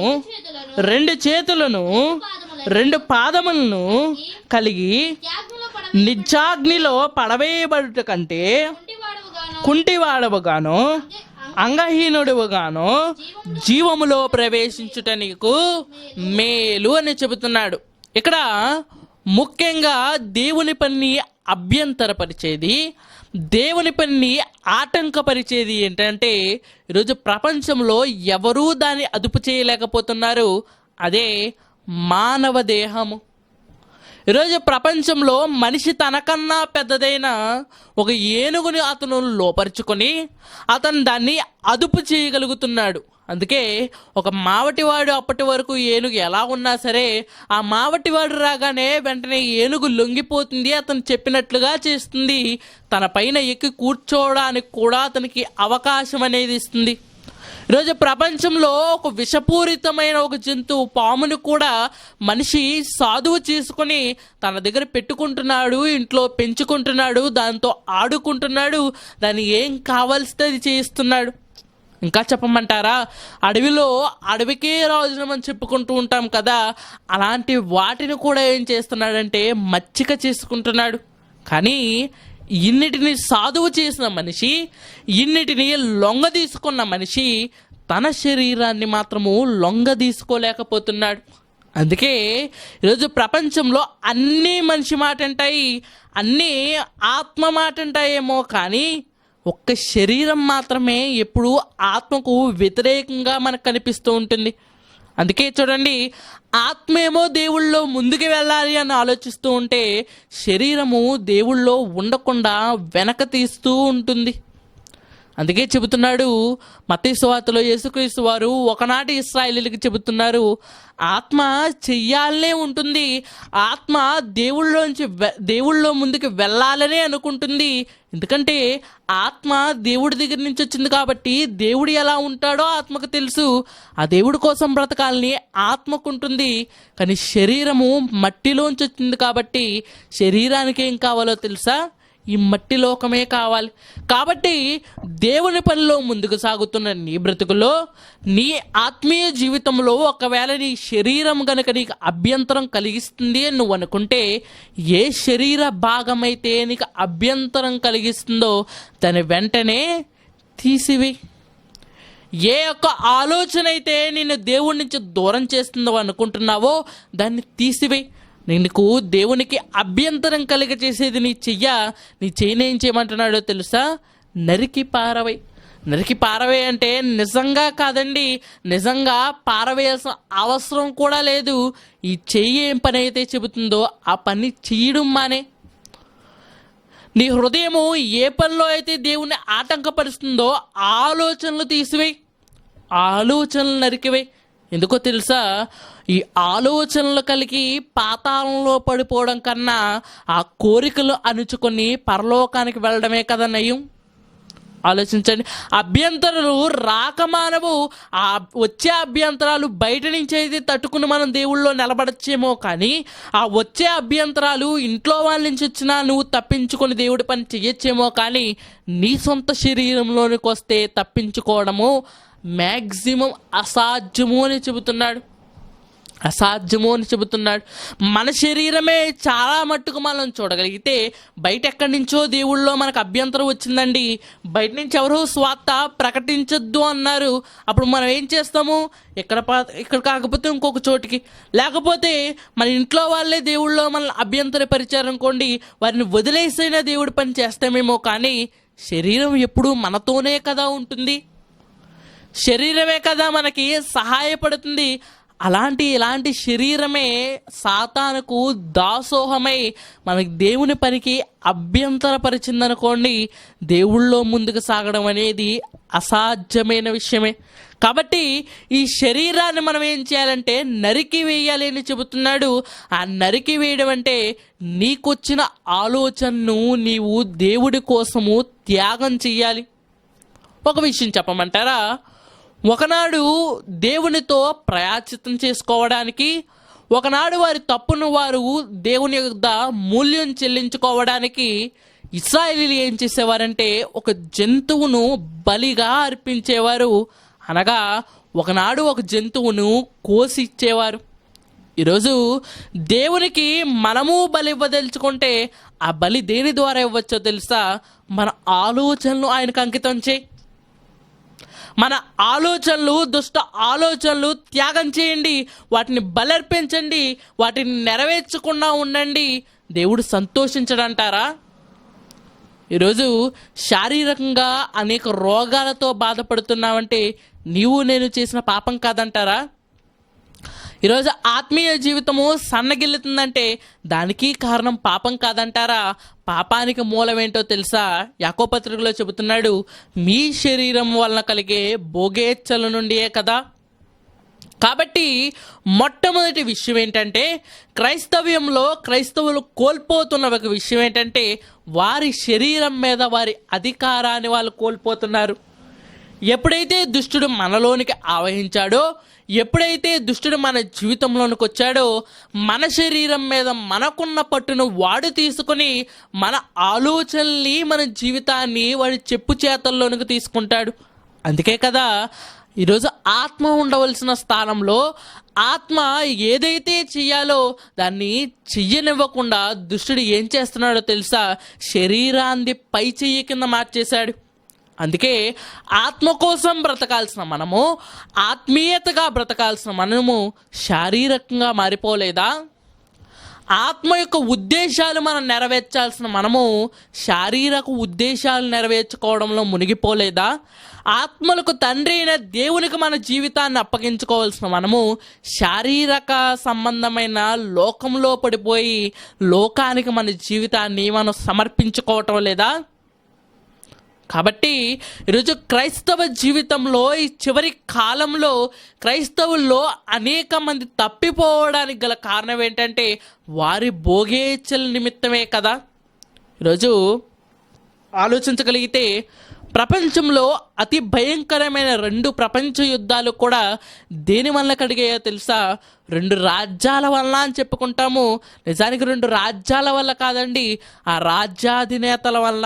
2 చేతులను 2 పాదములను కలిగి నిత్యాగ్నిలో పడవేయబడుట కంటే కుంటివాడవుగాను అంగహీనుడుగాను జీవములో ప్రవేశించుట నీకు మేలు అని చెబుతున్నాడు. ఇక్కడ ముఖ్యంగా దేవుని పని అభ్యంతరపరిచేది, దేవుని పని ఆటంకపరిచేది ఏంటంటే, ఈరోజు ప్రపంచంలో ఎవరూ దాన్ని అదుపు చేయలేకపోతున్నారు. అదే మానవ దేహము. ఈరోజు ప్రపంచంలో మనిషి తనకన్నా పెద్దదైన ఒక ఏనుగుని అతను లోపరుచుకొని అతను దాన్ని అదుపు చేయగలుగుతున్నాడు. అందుకే ఒక మావటివాడు అప్పటి వరకు ఏనుగు ఎలా ఉన్నా సరే, ఆ మావటివాడు రాగానే వెంటనే ఏనుగు లొంగిపోతుంది, అతను చెప్పినట్లుగా చేస్తుంది. తన పైన ఎక్కి కూర్చోవడానికి కూడా అతనికి అవకాశం అనేది ఇస్తుంది. ఈరోజు ప్రపంచంలో ఒక విషపూరితమైన ఒక జంతువు పామును కూడా మనిషి సాధువు చేసుకొని తన దగ్గర పెట్టుకుంటున్నాడు, ఇంట్లో పెంచుకుంటున్నాడు, దాంతో ఆడుకుంటున్నాడు, దాన్ని ఏం కావాల్సితే అది చేయిస్తున్నాడు. ఇంకా చెప్పమంటారా, అడవికే రాజునమని చెప్పుకుంటూ ఉంటాం కదా, అలాంటి వాటిని కూడా ఏం చేస్తున్నాడంటే మచ్చిక చేసుకుంటున్నాడు. కానీ ఇన్నిటిని సాధువు చేసిన మనిషి, ఇన్నిటిని లొంగ తీసుకున్న మనిషి తన శరీరాన్ని మాత్రము లొంగ తీసుకోలేకపోతున్నాడు. అందుకే ఈరోజు ప్రపంచంలో అన్నీ మనిషి మాట అంటాయి, అన్నీ ఆత్మ మాట అంటాయేమో, కానీ ఒక్క శరీరం మాత్రమే ఎప్పుడూ ఆత్మకు వ్యతిరేకంగా మనకు కనిపిస్తూ ఉంటుంది. అందుకే చూడండి, ఆత్మేమో దేవుళ్ళో ముందుకు వెళ్ళాలి అని ఆలోచిస్తూ ఉంటే శరీరము దేవుళ్ళో ఉండకుండా వెనక తీస్తూ ఉంటుంది. అందుకే చెబుతున్నాడు మత్తయి సువార్తలో యేసుక్రీస్తు వారు ఒకనాటి ఇశ్రాయేలీయులకు చెబుతున్నారు, ఆత్మ చెయ్యాలనే ఉంటుంది, ఆత్మ దేవుళ్ళో ముందుకు వెళ్ళాలనే అనుకుంటుంది. ఎందుకంటే ఆత్మ దేవుడి దగ్గర నుంచి వచ్చింది కాబట్టి దేవుడు ఎలా ఉంటాడో ఆత్మకు తెలుసు. ఆ దేవుడి కోసం బ్రతకాలని ఆత్మకుంటుంది. కానీ శరీరము మట్టిలోంచి వచ్చింది కాబట్టి శరీరానికి ఏం కావాలో తెలుసా? ఈ మట్టి లోకమే కావాలి. కాబట్టి దేవుని పనిలో ముందుకు సాగుతున్న నీ బ్రతుకులో, నీ ఆత్మీయ జీవితంలో ఒకవేళ నీ శరీరం గనుక నీకు అభ్యంతరం కలిగిస్తుంది అని నువ్వు అనుకుంటే, ఏ శరీర భాగమైతే నీకు అభ్యంతరం కలిగిస్తుందో దాన్ని వెంటనే తీసివేయి. ఏ యొక్క ఆలోచన అయితే నిన్ను దేవుడి నుంచి దూరం చేస్తుందో అనుకుంటున్నావో దాన్ని తీసివేయి. నీకు దేవునికి అభ్యంతరం కలిగచేసేది నీ చెయ్యిని ఏం చేయమంటున్నాడో తెలుసా? నరికి పారవై. నరికి పారవై అంటే నిజంగా కాదండి, నిజంగా పారవేయాల్సిన అవసరం కూడా లేదు. ఈ చెయ్యి ఏం పని అయితే చెబుతుందో ఆ పని చేయడం మానే. నీ హృదయము ఏ పనిలో అయితే దేవుణ్ణి ఆటంకపరుస్తుందో ఆలోచనలు తీసివేయి, ఆలోచనలు నరికివేయి. ఎందుకో తెలుసా? ఈ ఆలోచనలు కలిగి పాతాళంలో పడిపోవడం కన్నా ఆ కోరికలు అణుచుకొని పరలోకానికి వెళ్ళడమే కదా నయం. ఆలోచించండి. అభ్యంతరాలు రాకమానవు. ఆ వచ్చే అభ్యంతరాలు బయట నుంచి అయితే తట్టుకుని మనం దేవుళ్ళో నిలబడచ్చేమో, కానీ ఆ వచ్చే అభ్యంతరాలు ఇంట్లో వాళ్ళ నుంచి వచ్చినా నువ్వు తప్పించుకొని దేవుడి పని చెయ్యొచ్చేమో, కానీ నీ సొంత శరీరంలోనికి వస్తే తప్పించుకోవడము మ్యాక్సిమం అసాధ్యము అని చెబుతున్నాడు. అసాధ్యము అని చెబుతున్నాడు. మన శరీరమే చాలా మట్టుకు మనం చూడగలిగితే, బయట ఎక్కడి నుంచో దేవుళ్ళో మనకు అభ్యంతరం వచ్చిందండి, బయట నుంచి ఎవరో స్వార్థ ప్రకటించొద్దు అన్నారు, అప్పుడు మనం ఏం చేస్తాము? ఇక్కడ కాకపోతే ఇంకొక చోటికి, లేకపోతే మన ఇంట్లో వాళ్ళే దేవుళ్ళో మనల్ని అభ్యంతరపరిచారు అనుకోండి, వారిని వదిలేసైనా దేవుడి పని చేస్తామేమో, కానీ శరీరం ఎప్పుడూ మనతోనే కదా ఉంటుంది, శరీరమే కదా మనకి సహాయపడుతుంది. ఇలాంటి శరీరమే సాతానుకు దాసోహమై మనకి దేవుని పనికి అభ్యంతరపరిచిందనుకోండి, దేవుళ్ళో ముందుకు సాగడం అనేది అసాధ్యమైన విషయమే. కాబట్టి ఈ శరీరాన్ని మనం ఏం చేయాలంటే నరికి వేయాలి అని చెబుతున్నాడు. ఆ నరికి వేయడం అంటే నీకొచ్చిన ఆలోచనను నీవు దేవుడి కోసము త్యాగం చెయ్యాలి. ఒక విషయం చెప్పమంటారా? ఒకనాడు దేవునితో ప్రాయశ్చిత్తం చేసుకోవడానికి, ఒకనాడు వారి తప్పును వారు దేవుని యొద్ద మూల్యం చెల్లించుకోవడానికి ఇశ్రాయేలీయులు ఏం చేసేవారంటే ఒక జంతువును బలిగా అర్పించేవారు. అనగా ఒకనాడు ఒక జంతువును కోసి ఇచ్చేవారు. ఈరోజు దేవునికి మనము బలి ఇవ్వదలుచుకుంటే ఆ బలి దేని ద్వారా ఇవ్వచ్చో తెలుసా? మన ఆలోచనలు ఆయనకు అంకితం చేయి. మన ఆలోచనలు, దుష్ట ఆలోచనలు త్యాగం చేయండి, వాటిని బలర్పించండి, వాటిని నెరవేర్చకుండా ఉండండి. దేవుడు సంతోషించడంటారా? ఈరోజు శారీరకంగా అనేక రోగాలతో బాధపడుతున్నావంటే నీవు నేను చేసిన పాపం కాదంటారా? ఈరోజు ఆత్మీయ జీవితము సన్నగిల్లుతుందంటే దానికి కారణం పాపం కాదంటారా? పాపానికి మూలమేంటో తెలుసా? యాకోబు పత్రికలో చెబుతున్నాడు, మీ శరీరం వలన కలిగే భోగేచ్ఛల నుండియే కదా. కాబట్టి మొట్టమొదటి విషయం ఏంటంటే, క్రైస్తవులు కోల్పోతున్న ఒక విషయం ఏంటంటే, వారి శరీరం మీద వారి అధికారాన్ని వాళ్ళు కోల్పోతున్నారు. ఎప్పుడైతే దుష్టుడు మనలోనికి ఆవహించాడో, ఎప్పుడైతే దుష్టుడు మన జీవితంలోనికి వచ్చాడో, మన శరీరం మీద మనకున్న పట్టును వాడు తీసుకొని మన ఆలోచనల్ని, మన జీవితాన్ని వాడి చెప్పు చేతల్లోనికి తీసుకుంటాడు. అందుకే కదా ఈరోజు ఆత్మ ఉండవలసిన స్థానంలో ఆత్మ ఏదైతే చెయ్యాలో దాన్ని చెయ్యనివ్వకుండా దుష్టుడు ఏం చేస్తున్నాడో తెలుసా? శరీరాన్ని పై చెయ్యి కింద మార్చేశాడు. అందుకే ఆత్మ కోసం బ్రతకాల్సిన మనము, ఆత్మీయతగా బ్రతకాల్సిన మనము శారీరకంగా మారిపోలేదా? ఆత్మ యొక్క ఉద్దేశాలు మనం నెరవేర్చాల్సిన మనము శారీరక ఉద్దేశాలు నెరవేర్చుకోవడంలో మునిగిపోలేదా? ఆత్మలకు తండ్రి అయిన దేవునికి మన జీవితాన్ని అప్పగించుకోవాల్సిన మనము శారీరక సంబంధమైన లోకంలో పడిపోయి లోకానికి మన జీవితాన్ని మనం సమర్పించుకోవటం లేదా? కాబట్టి ఈరోజు క్రైస్తవ జీవితంలో ఈ చివరి కాలంలో క్రైస్తవుల్లో అనేక మంది తప్పిపోవడానికి గల కారణం ఏంటంటే వారి భోగేచ్ఛల నిమిత్తమే కదా. ఈరోజు ఆలోచించగలిగితే ప్రపంచంలో అతి భయంకరమైన 2 ప్రపంచ యుద్ధాలు కూడా దేని వల్ల కలిగాయో తెలుసా? 2 రాజ్యాల వల్ల అని చెప్పుకుంటాము. నిజానికి 2 రాజ్యాల వల్ల కాదండి, ఆ రాజ్యాధినేతల వల్ల.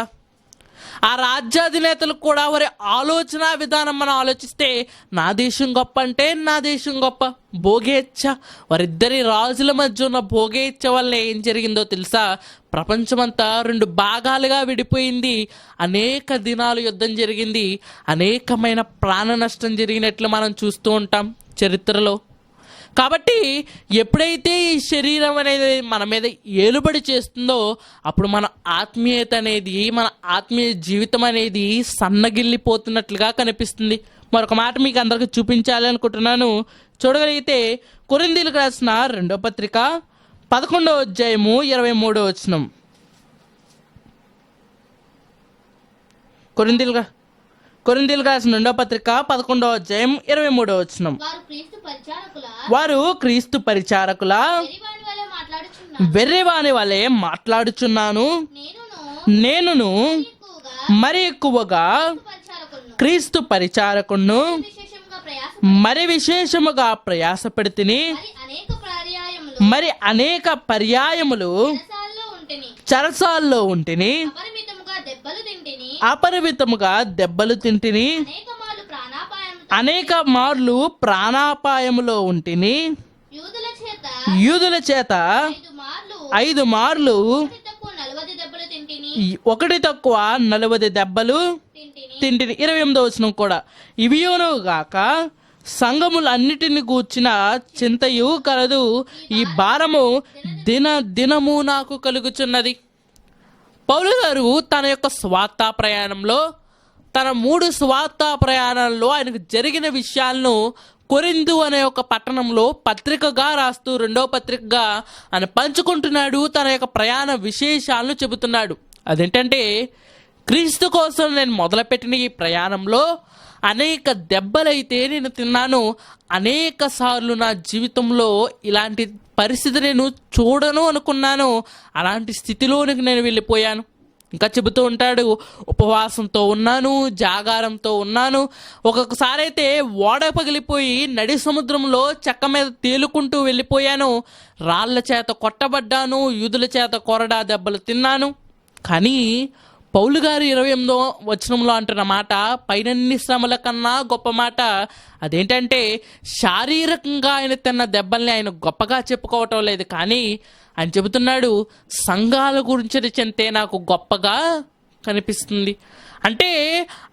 ఆ రాజ్యాధినేతలు కూడా వారి ఆలోచన విధానం మనం ఆలోచిస్తే నా దేశం గొప్ప అంటే నా దేశం గొప్ప, భోగేచ్ఛ. వారిద్దరి రాజుల మధ్య ఉన్న భోగేచ్ఛ వల్ల ఏం జరిగిందో తెలుసా? ప్రపంచమంతా 2 భాగాలుగా విడిపోయింది. అనేక దినాలు యుద్ధం జరిగింది. అనేకమైన ప్రాణ నష్టం జరిగినట్లు మనం చూస్తూ ఉంటాం చరిత్రలో. కాబట్టి ఎప్పుడైతే ఈ శరీరం అనేది మన మీద ఏలుబడి చేస్తుందో అప్పుడు మన ఆత్మీయత అనేది, మన ఆత్మీయ జీవితం అనేది సన్నగిల్లిపోతున్నట్లుగా కనిపిస్తుంది. మరొక మాట మీకు అందరికీ చూపించాలి అనుకుంటున్నాను. చూడగలిగితే కొరింథీయులకు రాసిన 2వ పత్రిక 11వ అధ్యాయము 23వ వచనం. కొరింథీయులకు రాసిన 2వ పత్రిక 11వ అధ్యాయం 23వ వచనం. వారు క్రీస్తు పరిచారకుల వెర్రివాని వలె మాట్లాడుచున్నాను, నేనును మరి ఎక్కువగా క్రీస్తు పరిచారకును మరి విశేషముగా ప్రయాసపడితిని, మరి అనేక పర్యాయములు చెరసాల్లో ఉంటిని, అపరిమితముగా దెబ్బలు తింటిని, అనేక మార్లు ప్రాణాపాయములో ఉంటిని, యూదుల చేత 5 మార్లు 1 తక్కువ 40 దెబ్బలు తింటిని. 28వ వచనం కూడా. ఇవియోను గాక సంఘములన్నిటిని గూర్చిన చింతయు కలదు, ఈ భారము దినము నాకు కలుగుచున్నది. పౌలు గారు తన యొక్క స్వార్థ ప్రయాణంలో, తన 3 స్వార్థ ప్రయాణాల్లో ఆయనకు జరిగిన విషయాలను కొరింథు అనే ఒక పట్టణంలో పత్రికగా రాస్తూ 2వ పత్రికగా ఆయన పంచుకుంటున్నాడు. తన యొక్క ప్రయాణ విశేషాలను చెబుతున్నాడు. అదేంటంటే, క్రీస్తు కోసం నేను మొదలుపెట్టిన ఈ ప్రయాణంలో అనేక దెబ్బలైతే నేను తిన్నాను. అనేక సార్లు నా జీవితంలో ఇలాంటి పరిస్థితి నేను చూడను అనుకున్నాను. అలాంటి స్థితిలోనికి నేను వెళ్ళిపోయాను. ఇంకా చెబుతూ ఉంటాడు, ఉపవాసంతో ఉన్నాను, జాగారంతో ఉన్నాను. ఒక్కొక్కసారి అయితే ఓడ పగిలిపోయి నడి సముద్రంలో చెక్క మీద తేలుకుంటూ వెళ్ళిపోయాను. రాళ్ల చేత కొట్టబడ్డాను, యూదుల చేత కొరడా దెబ్బలు తిన్నాను. కానీ పౌలు గారు 28వ వచనంలో అంటున్న మాట పైనన్ని శ్రమల కన్నా గొప్ప మాట. అదేంటంటే, శారీరకంగా ఆయన తిన్న దెబ్బల్ని ఆయన గొప్పగా చెప్పుకోవటం లేదు, కానీ ఆయన చెబుతున్నాడు సంఘాల గురించి చెంతే నాకు గొప్పగా కనిపిస్తుంది. అంటే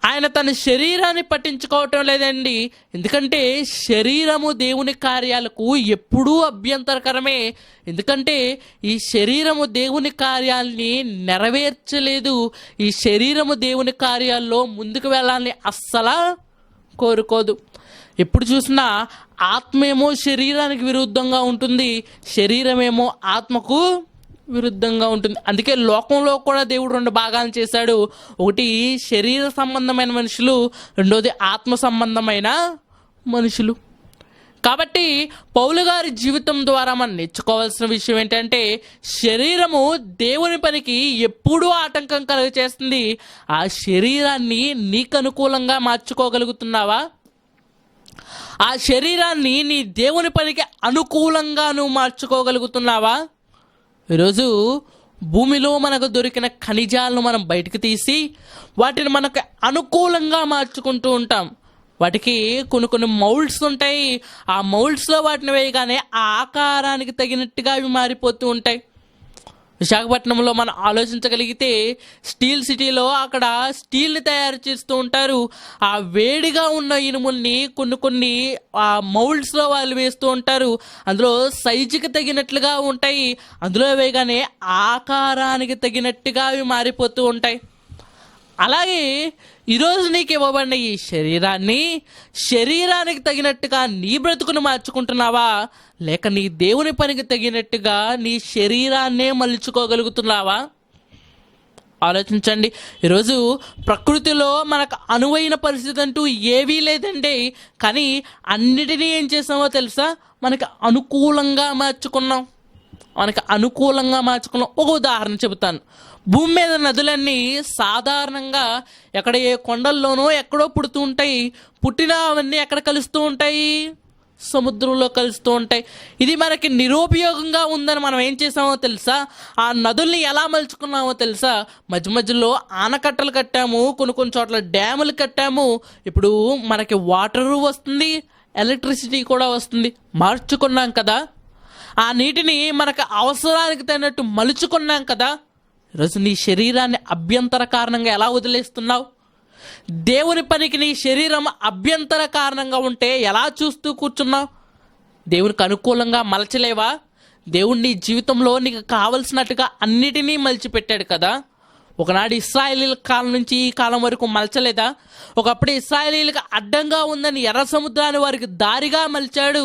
ఆయన తన శరీరాన్ని పట్టించుకోవటం లేదండి. ఎందుకంటే శరీరము దేవుని కార్యాలకు ఎప్పుడూ అభ్యంతరకరమే. ఎందుకంటే ఈ శరీరము దేవుని కార్యాలని నెరవేర్చలేదు. ఈ శరీరము దేవుని కార్యాల్లో ముందుకు వెళ్ళాలని అస్సలు కోరుకోదు. ఎప్పుడు చూసినా ఆత్మేమో శరీరానికి విరుద్ధంగా ఉంటుంది, శరీరమేమో ఆత్మకు విరుద్ధంగా ఉంటుంది. అందుకే లోకంలో కూడా దేవుడు 2 భాగాలు చేశాడు. ఒకటి శరీర సంబంధమైన మనుషులు, రెండోది ఆత్మ సంబంధమైన మనుషులు. కాబట్టి పౌలు గారి జీవితం ద్వారా మనం నేర్చుకోవాల్సిన విషయం ఏంటంటే, శరీరము దేవుని పనికి ఎప్పుడూ ఆటంకం కలుగచేస్తుంది. ఆ శరీరాన్ని నీకు అనుకూలంగా మార్చుకోగలుగుతున్నావా? ఆ శరీరాన్ని నీ దేవుని పనికి అనుకూలంగా నువ్వు మార్చుకోగలుగుతున్నావా? ఈరోజు భూమిలో మనకు దొరికిన ఖనిజాలను మనం బయటకు తీసి వాటిని మనకు అనుకూలంగా మార్చుకుంటూ ఉంటాం. వాటికి కొన్ని మౌల్డ్స్ ఉంటాయి. ఆ మౌల్డ్స్లో వాటిని వేయగానే ఆ ఆకారానికి తగినట్టుగా అవి మారిపోతూ ఉంటాయి. విశాఖపట్నంలో మనం ఆలోచించగలిగితే స్టీల్ సిటీలో అక్కడ స్టీల్ని తయారు చేస్తూ ఉంటారు. ఆ వేడిగా ఉన్న ఇనుముల్ని కొన్ని ఆ మౌల్డ్స్లో వాళ్ళు వేస్తూ ఉంటారు. అందులో సైజుకి తగినట్లుగా ఉంటాయి. అందులో వేయగానే ఆకారానికి తగినట్టుగా అవి మారిపోతూ ఉంటాయి. అలాగే ఈరోజు నీకు ఇవ్వబడిన ఈ శరీరానికి తగినట్టుగా నీ బ్రతుకును మార్చుకుంటున్నావా, లేక నీ దేవుని పనికి తగినట్టుగా నీ శరీరాన్నే మలుచుకోగలుగుతున్నావా? ఆలోచించండి. ఈరోజు ప్రకృతిలో మనకు అనువైన పరిస్థితి అంటూ ఏవీ లేదండి. కానీ అన్నిటినీ ఏం చేసామో తెలుసా, మనకి అనుకూలంగా మార్చుకున్నాం. ఒక ఉదాహరణ చెబుతాను. భూమి మీద నదులన్నీ సాధారణంగా ఎక్కడ ఏ కొండల్లోనో ఎక్కడో పుడుతూ ఉంటాయి. పుట్టిన అవన్నీ ఎక్కడ కలుస్తూ ఉంటాయి, సముద్రంలో కలుస్తూ ఉంటాయి. ఇది మనకి నిరుపయోగంగా ఉందని మనం ఏం చేసామో తెలుసా, ఆ నదుల్ని ఎలా మలుచుకున్నామో తెలుసా, మధ్య మధ్యలో ఆనకట్టలు కట్టాము, కొన్ని చోట్ల డ్యాములు కట్టాము. ఇప్పుడు మనకి వాటరు వస్తుంది, ఎలక్ట్రిసిటీ కూడా వస్తుంది. మార్చుకున్నాం కదా, ఆ నీటిని మనకు అవసరానికి తగినట్టు మలుచుకున్నాం కదా. ఈరోజు నీ శరీరాన్ని అభ్యంతర కారణంగా ఎలా వదిలేస్తున్నావు? దేవుని పనికి నీ శరీరం అభ్యంతర కారణంగా ఉంటే ఎలా చూస్తూ కూర్చున్నావు? దేవునికి అనుకూలంగా మలచలేవా? దేవుడు నీ జీవితంలో నీకు కావలసినట్టుగా అన్నిటినీ మలిచిపెట్టాడు కదా. ఒకనాడు ఇశ్రాయేలీల కాలం నుంచి ఈ కాలం వరకు మలచలేదా? ఒకప్పుడు ఇశ్రాయేలీలకు అడ్డంగా ఉందని ఎర్ర సముద్రాన్ని వారికి దారిగా మలిచాడు.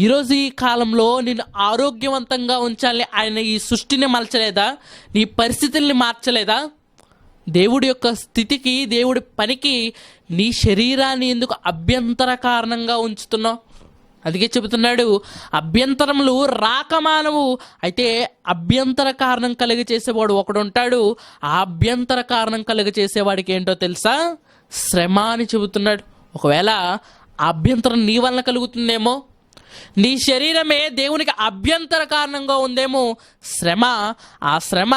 ఈరోజు ఈ కాలంలో నేను ఆరోగ్యవంతంగా ఉంచాలని ఆయన ఈ సృష్టిని మలచలేదా? నీ పరిస్థితుల్ని మార్చలేదా? దేవుడి యొక్క స్థితికి, దేవుడి పనికి నీ శరీరాన్ని ఎందుకు అభ్యంతర కారణంగా ఉంచుతున్నావు? అందుకే చెబుతున్నాడు, అభ్యంతరములు రాకమానవు. అయితే అభ్యంతర కారణం కలిగ చేసేవాడు ఒకడు ఉంటాడు. ఆ అభ్యంతర కారణం కలిగ చేసేవాడికి ఏంటో తెలుసా? శ్రమ అని చెబుతున్నాడు. ఒకవేళ ఆ అభ్యంతరం నీ వలన కలుగుతుందేమో, నీ శరీరమే దేవునికి అభ్యంతర కారణంగా ఉందేమో శ్రమ. ఆ శ్రమ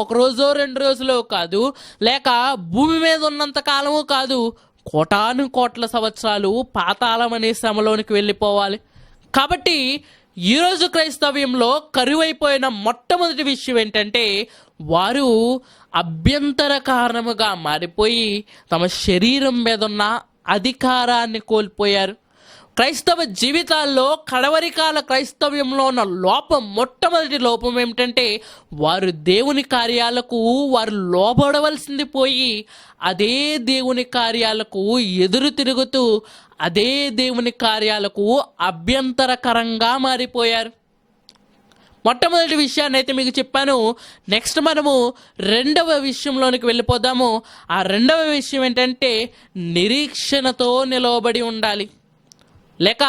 1 రోజో 2 రోజులో కాదు, లేక భూమి మీద ఉన్నంత కాలము కాదు, కోటాను కోట్ల సంవత్సరాలు పాతాళం అనే శ్రమలోనికి వెళ్ళిపోవాలి. కాబట్టి ఈరోజు క్రైస్తవ్యంలో కరువైపోయిన మొట్టమొదటి విషయం ఏంటంటే, వారు అభ్యంతర కారణముగా మారిపోయి తమ శరీరం మీద ఉన్న అధికారాన్ని కోల్పోయారు. క్రైస్తవ జీవితాల్లో కడవరికాల క్రైస్తవ్యంలో ఉన్న మొట్టమొదటి లోపం ఏమిటంటే, వారు దేవుని కార్యాలకు వారు లోబడవలసింది పోయి అదే దేవుని కార్యాలకు ఎదురు తిరుగుతూ అదే దేవుని కార్యాలకు అభ్యంతరకరంగా మారిపోయారు. మొట్టమొదటి విషయాన్ని అయితే మీకు చెప్పాను. నెక్స్ట్ మనము 2వ విషయంలోనికి వెళ్ళిపోదాము. ఆ 2వ విషయం ఏంటంటే, నిరీక్షణతో నిలవబడి ఉండాలి, లేక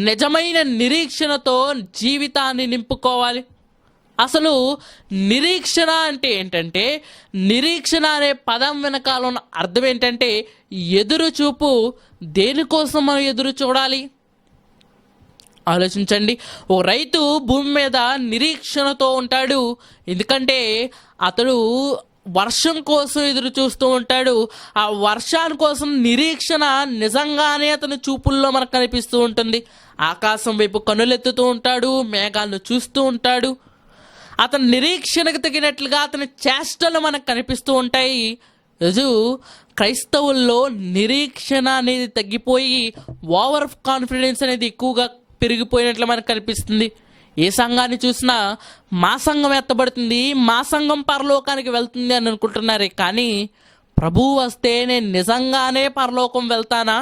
నిజమైన నిరీక్షణతో జీవితాన్ని నింపుకోవాలి. అసలు నిరీక్షణ అంటే ఏంటంటే, నిరీక్షణ అనే పదం వెనకాల ఉన్న అర్థం ఏంటంటే ఎదురు చూపు. దేనికోసం మనం ఎదురు చూడాలి? ఆలోచించండి. ఓ రైతు భూమి మీద నిరీక్షణతో ఉంటాడు. ఎందుకంటే అతడు వర్షం కోసం ఎదురు చూస్తూ ఉంటాడు. ఆ వర్షాని కోసం నిరీక్షణ నిజంగానే అతని చూపుల్లో మనకు కనిపిస్తూ ఉంటుంది. ఆకాశం వైపు కనులెత్తుతూ ఉంటాడు, మేఘాలను చూస్తూ ఉంటాడు. అతని నిరీక్షణకు తగినట్లుగా అతని చేష్టలు మనకు కనిపిస్తూ ఉంటాయి. రోజు క్రైస్తవుల్లో నిరీక్షణ అనేది తగ్గిపోయి ఓవర్ కాన్ఫిడెన్స్ అనేది ఎక్కువగా పెరిగిపోయినట్లు మనకు కనిపిస్తుంది. ఏ సంఘాన్ని చూసినా మా సంఘం ఎత్తబడుతుంది, మా సంఘం పరలోకానికి వెళ్తుంది అని అనుకుంటున్నారే, కానీ ప్రభువు వస్తే నేను నిజంగానే పరలోకం వెళ్తానా?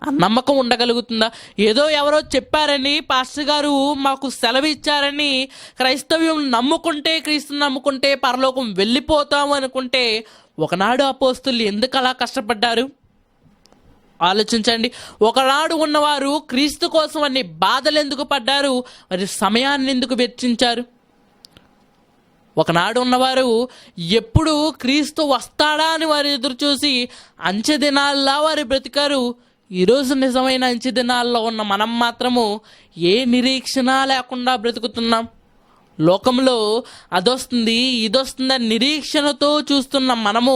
ఆ నమ్మకం ఉండగలుగుతుందా? ఏదో ఎవరో చెప్పారని, పాస్టర్ గారు మాకు సెలవు ఇచ్చారని క్రైస్తవ్యం నమ్ముకుంటే, క్రీస్తుని నమ్ముకుంటే పరలోకం వెళ్ళిపోతాము అనుకుంటే ఒకనాడు అపోస్తులు ఎందుకు అలా కష్టపడ్డారు? ఆలోచించండి. ఒకనాడు ఉన్నవారు క్రీస్తు కోసం అన్ని బాధలు ఎందుకు పడ్డారు? మరి సమయాన్ని ఎందుకు వెచ్చించారు? ఒకనాడు ఉన్నవారు ఎప్పుడు క్రీస్తు వస్తాడా అని వారు ఎదురు చూసి అంచె దినాల్లా వారు బ్రతికారు. ఈరోజు నిజమైన అంచె దినాల్లో ఉన్న మనం మాత్రము ఏ నిరీక్షణ లేకుండా బ్రతుకుతున్నాం. లోకంలో అదొస్తుంది ఇదొస్తుందని నిరీక్షణతో చూస్తున్న మనము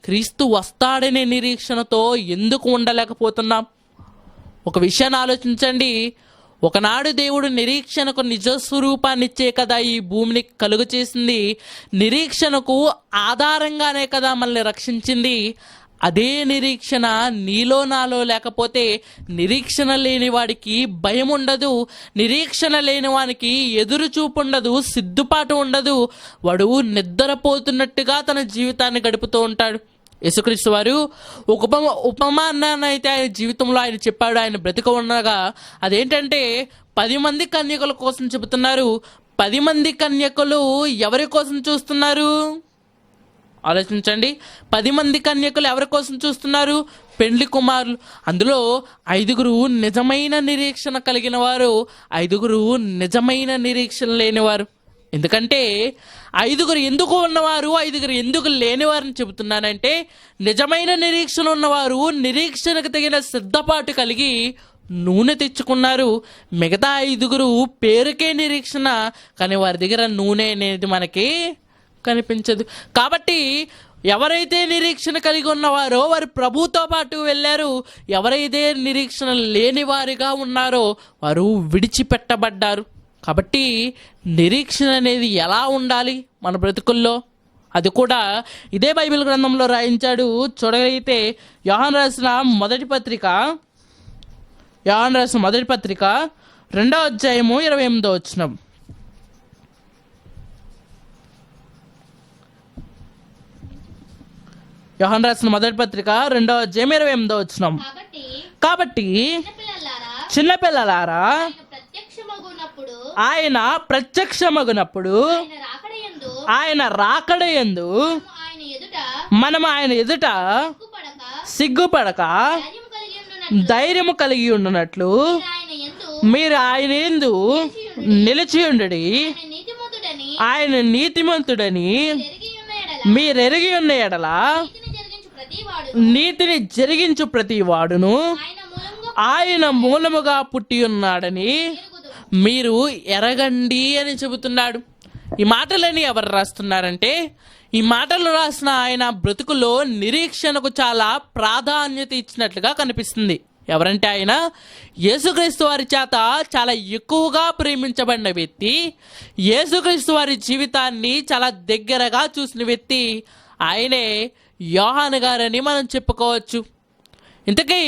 క్రీస్తు వస్తాడనే నిరీక్షణతో ఎందుకు ఉండలేకపోతున్నాం? ఒక విషయాన్ని ఆలోచించండి. ఒకనాడు దేవుడు నిరీక్షణకు నిజస్వరూపాన్ని ఇచ్చే కదా ఈ భూమిని కలుగు చేసింది. నిరీక్షణకు ఆధారంగానే కదా మనల్ని రక్షించింది. అదే నిరీక్షణ నీలో నాలో లేకపోతే నిరీక్షణ లేని వాడికి భయం ఉండదు, నిరీక్షణ లేని వానికి ఎదురు చూపు ఉండదు, సిద్ధపాటు ఉండదు. వాడు నిద్రపోతున్నట్టుగా తన జీవితాన్ని గడుపుతూ ఉంటాడు. యేసుక్రీస్తు వారు ఒక ఉపమానాన్ని అయితే ఆయన జీవితంలో ఆయన చెప్పాడు. ఆయన బ్రతిక ఉండగా అదేంటంటే 10 మంది కన్యకల కోసం చెబుతున్నారు. 10 మంది కన్యకలు ఎవరి కోసం చూస్తున్నారు? ఆలోచించండి, 10 మంది కన్యకులు ఎవరి కోసం చూస్తున్నారు? పెండ్లి కుమారులు. అందులో 5 నిజమైన నిరీక్షణ కలిగిన వారు, 5 నిజమైన నిరీక్షణ లేనివారు. ఎందుకంటే 5 ఎందుకు ఉన్నవారు, 5 ఎందుకు లేనివారని చెబుతున్నానంటే, నిజమైన నిరీక్షణ ఉన్నవారు నిరీక్షణకు తగిన సిద్ధపాటు కలిగి నూనె తెచ్చుకున్నారు. మిగతా 5 పేరుకే నిరీక్షణ, కానీ వారి దగ్గర నూనె అనేది మనకి కనిపించదు. కాబట్టి ఎవరైతే నిరీక్షణ కలిగి ఉన్నవారో వారు ప్రభుతో పాటు వెళ్ళారు. ఎవరైతే నిరీక్షణ లేని వారిగా ఉన్నారో వారు విడిచిపెట్టబడ్డారు. కాబట్టి నిరీక్షణ అనేది ఎలా ఉండాలి మన బ్రతుకుల్లో, అది కూడా ఇదే బైబిల్ గ్రంథంలో రాయించాడు. చూడగలిగితే యోహాను రాసిన మొదటి పత్రిక 2వ అధ్యాయము 28వ వచనం. యోహాను రాసిన మొదటి పత్రిక 2వ అధ్యాయం 28వ వచనం. కాబట్టి చిన్నపిల్లలారా, ఆయన ప్రత్యక్షమగునప్పుడు ఆయన రాకడయందు మనం ఆయన ఎదుట సిగ్గుపడక ధైర్యము కలిగి ఉండునట్లు మీరు ఆయన యందు నిలిచి ఉండుడి. ఆయన నీతిమంతుడని మీరెరిగి ఉన్న ఎడల నీతిని జరిగించు ప్రతి వాడును ఆయన మూలముగా పుట్టి ఉన్నాడని మీరు ఎరగండి అని చెబుతున్నాడు. ఈ మాటలని ఎవరు రాస్తున్నారంటే, ఈ మాటలు రాసిన ఆయన బ్రతుకులో నిరీక్షణకు చాలా ప్రాధాన్యత ఇచ్చినట్లుగా కనిపిస్తుంది. ఎవరంటే ఆయన యేసుక్రీస్తు వారి చేత చాలా ఎక్కువగా ప్రేమించబడిన వ్యక్తి, యేసుక్రీస్తు వారి జీవితాన్ని చాలా దగ్గరగా చూసిన వ్యక్తి ఆయనే యోహాను గారని మనం చెప్పుకోవచ్చు. ఇంతకీ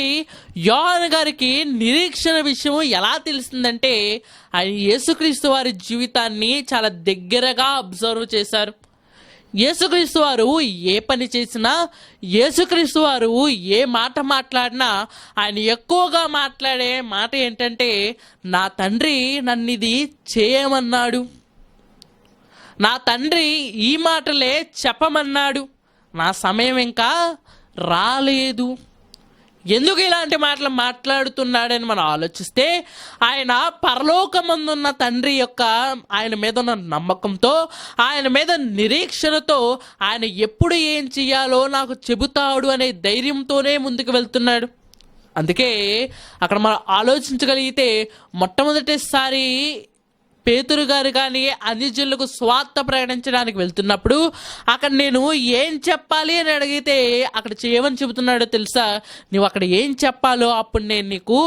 యోహాను గారికి నిరీక్షణ విషయం ఎలా తెలిసిందంటే, ఆయన యేసుక్రీస్తు వారి జీవితాన్ని చాలా దగ్గరగా అబ్జర్వ్ చేశారు. యేసుక్రీస్తు వారు ఏ పని చేసినా, యేసుక్రీస్తు వారు ఏ మాట మాట్లాడినా ఆయన ఎక్కువగా మాట్లాడే మాట ఏంటంటే, నా తండ్రి నన్ను ఇది చేయమన్నాడు, నా తండ్రి ఈ మాటలే చెప్పమన్నాడు, నా సమయం ఇంకా రాలేదు. ఎందుకు ఇలాంటి మాటలు మాట్లాడుతున్నాడని మనం ఆలోచిస్తే, ఆయన పరలోకమందున్న తండ్రి యొక్క ఆయన మీద ఉన్న నమ్మకంతో, ఆయన మీద నిరీక్షణతో, ఆయన ఎప్పుడు ఏం చెయ్యాలో నాకు చెబుతాడు అనే ధైర్యంతోనే ముందుకు వెళ్తున్నాడు. అందుకే అక్కడ మనం ఆలోచించగలిగితే, మొట్టమొదటిసారి పేతురు గారు కానీ అన్యజనులకు స్వార్థ ప్రకటించడానికి వెళ్తున్నప్పుడు అక్కడ నేను ఏం చెప్పాలి అని అడిగితే అక్కడ ఏమని చెబుతున్నాడో తెలుసా? నువ్వు అక్కడ ఏం చెప్పాలో అప్పుడు నేను నీకు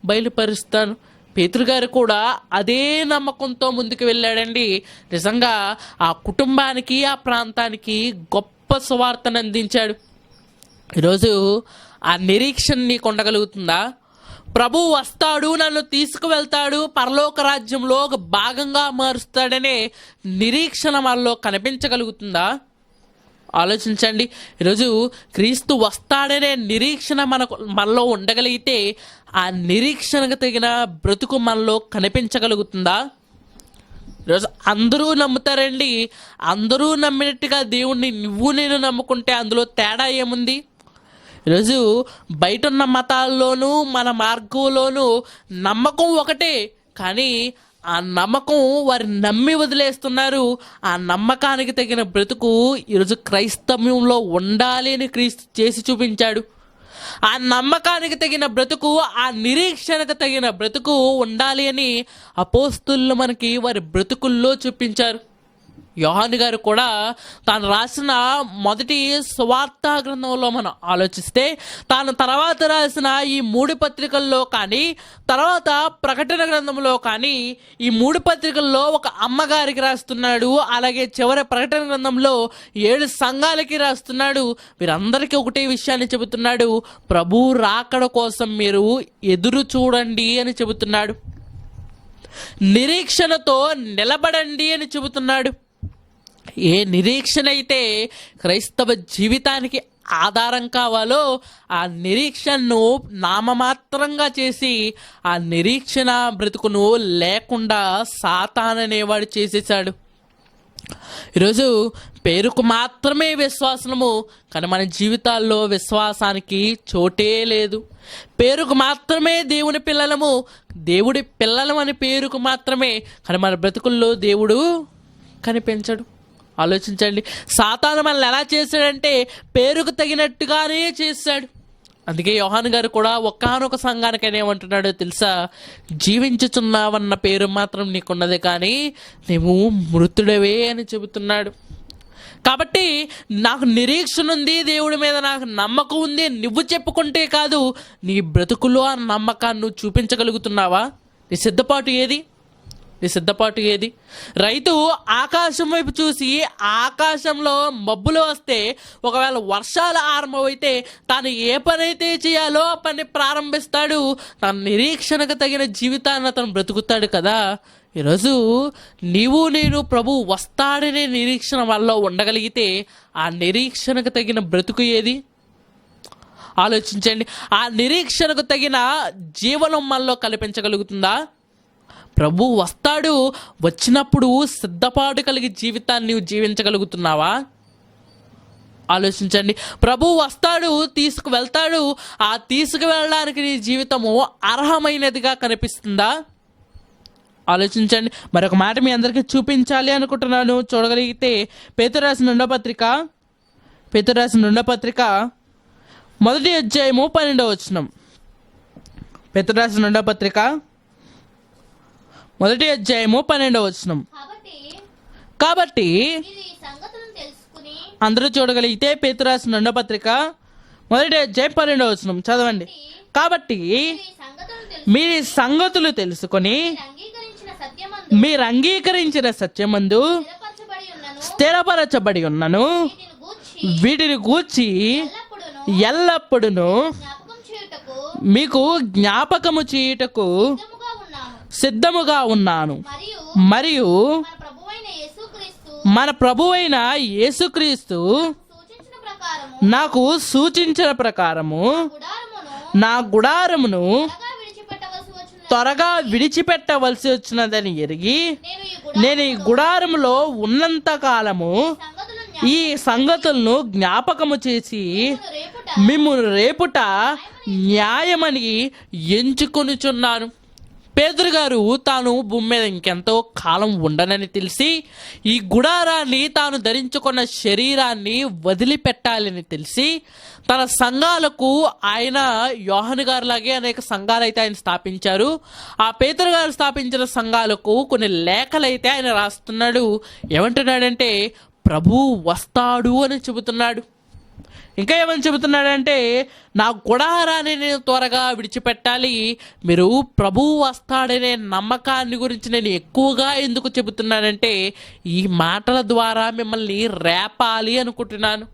బయలుపరుస్తాను. పేతురు గారు కూడా అదే నమ్మకంతో ముందుకు వెళ్ళాడండి. నిజంగా ఆ కుటుంబానికి, ఆ ప్రాంతానికి గొప్ప సువార్తను అందించాడు. ఈరోజు ఆ నిరీక్షణ నీకు ఉండగలుగుతుందా? ప్రభు వస్తాడు, నన్ను తీసుకువెళ్తాడు, పరలోక రాజ్యంలో ఒక భాగంగా మారుస్తాడనే నిరీక్షణ మనలో కనిపించగలుగుతుందా? ఆలోచించండి. ఈరోజు క్రీస్తు వస్తాడనే నిరీక్షణ మనలో ఉండగలిగితే ఆ నిరీక్షణకు తగిన బ్రతుకు మనలో కనిపించగలుగుతుందా? ఈరోజు అందరూ నమ్ముతారండి. అందరూ నమ్మినట్టుగా దేవుణ్ణి నువ్వు నేను నమ్ముకుంటే అందులో తేడా ఏముంది? ఈరోజు బయట ఉన్న మతాల్లోనూ మన మార్గంలోనూ నమ్మకం ఒకటే, కానీ ఆ నమ్మకం వారు నమ్మి వదిలేస్తున్నారు. ఆ నమ్మకానికి తగిన బ్రతుకు ఈరోజు క్రైస్తవ్యంలో ఉండాలి అని క్రీస్తు చేసి చూపించాడు. ఆ నమ్మకానికి తగిన బ్రతుకు, ఆ నిరీక్షణకు తగిన బ్రతుకు ఉండాలి అని అపోస్తులు మనకి వారి బ్రతుకుల్లో చూపించారు. యోహాను గారు కూడా తాను రాసిన మొదటి సువార్త గ్రంథంలో మనం ఆలోచిస్తే, తాను తర్వాత రాసిన ఈ 3 పత్రికల్లో కానీ, తర్వాత ప్రకటన గ్రంథంలో కానీ, ఈ 3 పత్రికల్లో ఒక అమ్మగారికి రాస్తున్నాడు. అలాగే చివరి ప్రకటన గ్రంథంలో 7 సంఘాలకి రాస్తున్నాడు. వీరందరికీ ఒకటే విషయాన్ని చెబుతున్నాడు, ప్రభు రాకడ కోసం మీరు ఎదురు చూడండి అని చెబుతున్నాడు. నిరీక్షణతో నిలబడండి అని చెబుతున్నాడు. ఏ నిరీక్షణ అయితే క్రైస్తవ జీవితానికి ఆధారం కావాలో ఆ నిరీక్షణను నామమాత్రంగా చేసి ఆ నిరీక్షణ బ్రతుకును లేకుండా సాతాన్ అనేవాడు చేసేసాడు. ఈరోజు పేరుకు మాత్రమే విశ్వాసము, కానీ మన జీవితాల్లో విశ్వాసానికి చోటే లేదు. పేరుకు మాత్రమే దేవుని పిల్లలము, దేవుడి పిల్లలం అని పేరుకు మాత్రమే, కానీ మన బ్రతుకుల్లో దేవుడు కనిపించడు. ఆలోచించండి, సాతాను మనల్ని ఎలా చేశాడంటే పేరుకు తగినట్టుగానే చేశాడు. అందుకే యోహాను గారు కూడా ఒక్కానొక సంఘానికైనా ఏమంటున్నాడో తెలుసా? జీవించుచున్నావన్న పేరు మాత్రం నీకున్నది, కానీ నీవు మృతుడవే అని చెబుతున్నాడు. కాబట్టి నాకు నిరీక్షణ ఉంది, దేవుడి మీద నాకు నమ్మకం ఉంది నువ్వు చెప్పుకుంటే కాదు, నీ బ్రతుకులో ఆ నమ్మకాన్ని నువ్వు చూపించగలుగుతున్నావా? నీ సిద్ధపాటు ఏది? రైతు ఆకాశం వైపు చూసి ఆకాశంలో మబ్బులు వస్తే, ఒకవేళ వర్షాలు ఆరంభమైతే తాను ఏ పని అయితే చేయాలో ఆ పని ప్రారంభిస్తాడు. తన నిరీక్షణకు తగిన జీవితాన్ని అతను బ్రతుకుతాడు కదా. ఈరోజు నేను ప్రభు వస్తాడనే నిరీక్షణ వల్ల ఉండగలిగితే ఆ నిరీక్షణకు తగిన బ్రతుకు ఏది? ఆలోచించండి. ఆ నిరీక్షణకు తగిన జీవనం మనలో కల్పించగలుగుతుందా? ప్రభు వస్తాడు, వచ్చినప్పుడు సిద్ధపాటు కలిగి జీవితాన్ని నువ్వు జీవించగలుగుతున్నావా? ఆలోచించండి. ప్రభు వస్తాడు, తీసుకువెళ్తాడు, ఆ తీసుకువెళ్ళడానికి నీ జీవితము అర్హమైనదిగా కనిపిస్తుందా? ఆలోచించండి. మరొక మాట మీ అందరికీ చూపించాలి అనుకుంటున్నాను. చూడగలిగితే పేతురు రాసిన రెండో పత్రిక 1వ అధ్యాయము 12వ వచనం. పేతురు రాసిన రెండో పత్రిక 1వ అధ్యాయము 12వ వచనం. కాబట్టి అందరూ చూడగలిగితే పేతురు రాసిన రెండో పత్రిక 1వ అధ్యాయం 12వ వచనం చదవండి. కాబట్టి మీరు సంగతులు తెలుసుకొని మీరు అంగీకరించిన సత్యమందు స్థిరపరచబడి ఉన్నను, వీటిని గూర్చి ఎల్లప్పుడూ మీకు జ్ఞాపకము చేయుటకు సిద్ధముగా ఉన్నాను. మరియు మన ప్రభువైన యేసుక్రీస్తు నాకు సూచించిన ప్రకారము నా గుడారమును త్వరగా విడిచిపెట్టవలసి వచ్చినదని ఎరిగి నేను ఈ గుడారములో ఉన్నంత కాలము ఈ సంగతులను జ్ఞాపకము చేసి మిమ్మును రేపుట న్యాయమని ఎంచుకొనుచున్నాను. పేతురు గారు తాను భూమి మీద ఇంకెంతో కాలం ఉండనని తెలిసి ఈ గుడారాన్ని, తాను ధరించుకున్న శరీరాన్ని వదిలిపెట్టాలని తెలిసి తన సంఘాలకు, ఆయన యోహాను గారిలాగే అనేక సంఘాలు అయితే ఆయన స్థాపించారు. ఆ పేతురు గారు స్థాపించిన సంఘాలకు కొన్ని లేఖలైతే ఆయన రాస్తున్నాడు. ఏమంటున్నాడంటే ప్రభు వస్తాడు అని చెబుతున్నాడు. ఇంకా ఏమని చెబుతున్నాడంటే నా గుడారాన్ని నేను త్వరగా విడిచిపెట్టాలి. మీరు ప్రభువు వస్తాడనే నమ్మకాన్ని గురించి నేను ఎక్కువగా ఎందుకు చెబుతున్నానంటే ఈ మాటల ద్వారా మిమ్మల్ని రేపాలి అనుకుంటున్నాను.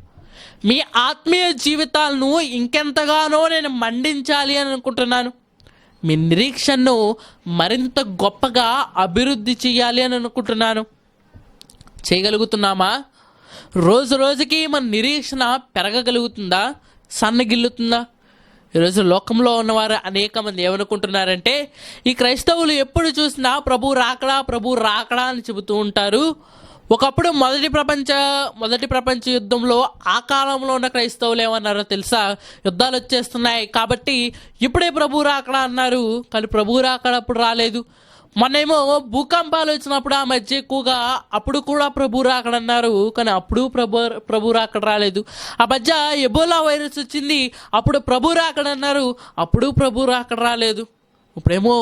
మీ ఆత్మీయ జీవితాలను ఇంకెంతగానో నేను మండించాలి అని అనుకుంటున్నాను. మీ నిరీక్షణను మరింత గొప్పగా అభివృద్ధి చేయాలి అని అనుకుంటున్నాను. చేయగలుగుతున్నామా? రోజు రోజుకి మన నిరీక్షణ పెరగగలుగుతుందా, సన్నగిల్లుతుందా? ఈరోజు లోకంలో ఉన్నవారు అనేక మంది ఏమనుకుంటున్నారంటే ఈ క్రైస్తవులు ఎప్పుడు చూసినా ప్రభు రాకడా అని చెబుతూ ఉంటారు. ఒకప్పుడు మొదటి ప్రపంచ యుద్ధంలో ఆ కాలంలో ఉన్న క్రైస్తవులు ఏమన్నారో తెలుసా? యుద్ధాలు వచ్చేస్తున్నాయి కాబట్టి ఇప్పుడే ప్రభు రాకడా అన్నారు, కానీ ప్రభు రాకడా అప్పుడు రాలేదు. మొన్నేమో భూకంపాలు వచ్చినప్పుడు ఆ మధ్య ఎక్కువగా అప్పుడు కూడా ప్రభు రాకడన్నారు, కానీ అప్పుడు ప్రభు రాకడ రాలేదు. ఆ మధ్య ఎబోలా వైరస్ వచ్చింది, అప్పుడు ప్రభు రాకడన్నారు, అప్పుడు ప్రభు రాకడ రాలేదు. ఇప్పుడేమో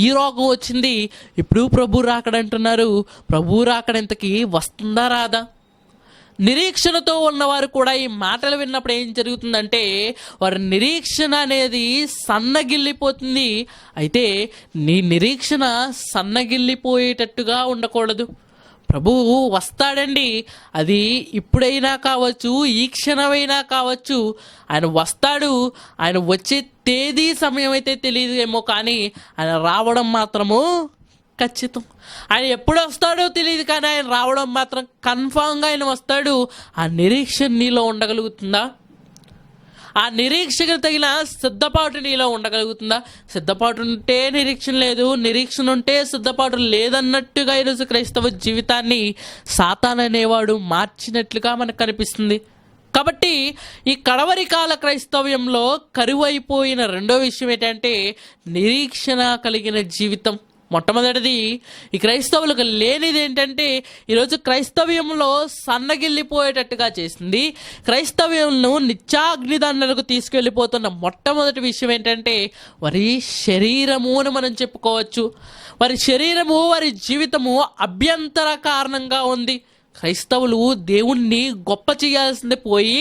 ఈ రోగం వచ్చింది, ఇప్పుడు ప్రభు రాకడంటున్నారు. ప్రభు రాకడ ఇంతకీ వస్తుందా రాదా? నిరీక్షణతో ఉన్నవారు కూడా ఈ మాటలు విన్నప్పుడు ఏం జరుగుతుందంటే వారి నిరీక్షణ అనేది సన్నగిల్లిపోతుంది. అయితే నీ నిరీక్షణ సన్నగిల్లిపోయేటట్టుగా ఉండకూడదు. ప్రభువు వస్తాడండి, అది ఇప్పుడైనా కావచ్చు, ఈ క్షణమైనా కావచ్చు. ఆయన వస్తాడు. ఆయన వచ్చే తేదీ సమయం అయితే తెలియదు ఏమో, కానీ ఆయన రావడం మాత్రము ఖచ్చితం. ఆయన ఎప్పుడు వస్తాడో తెలియదు, కానీ ఆయన రావడం మాత్రం కన్ఫామ్గా ఆయన వస్తాడు. ఆ నిరీక్షణ నీలో ఉండగలుగుతుందా? ఆ నిరీక్షకు తగిన సిద్ధపాటు నీలో ఉండగలుగుతుందా? సిద్ధపాటు ఉంటే నిరీక్షణ లేదు, నిరీక్షణ ఉంటే సిద్ధపాటు లేదన్నట్టుగా ఈరోజు క్రైస్తవ జీవితాన్ని సాతాన్ అనేవాడు మార్చినట్లుగా మనకు కనిపిస్తుంది. కాబట్టి ఈ కడవరి కాల క్రైస్తవ్యంలో కరువైపోయిన రెండో విషయం ఏంటంటే నిరీక్షణ కలిగిన జీవితం. మొట్టమొదటిది ఈ క్రైస్తవులకు లేనిది ఏంటంటే ఈరోజు క్రైస్తవ్యంలో సన్నగిల్లిపోయేటట్టుగా చేసింది, క్రైస్తవ్యంను నిత్యాగ్నిదండలకు తీసుకెళ్ళిపోతున్న మొట్టమొదటి విషయం ఏంటంటే వారి శరీరము అని మనం చెప్పుకోవచ్చు. వారి శరీరము, వారి జీవితము అభ్యంతర కారణంగా ఉంది. క్రైస్తవులు దేవుణ్ణి గొప్ప చేయాల్సింది పోయి,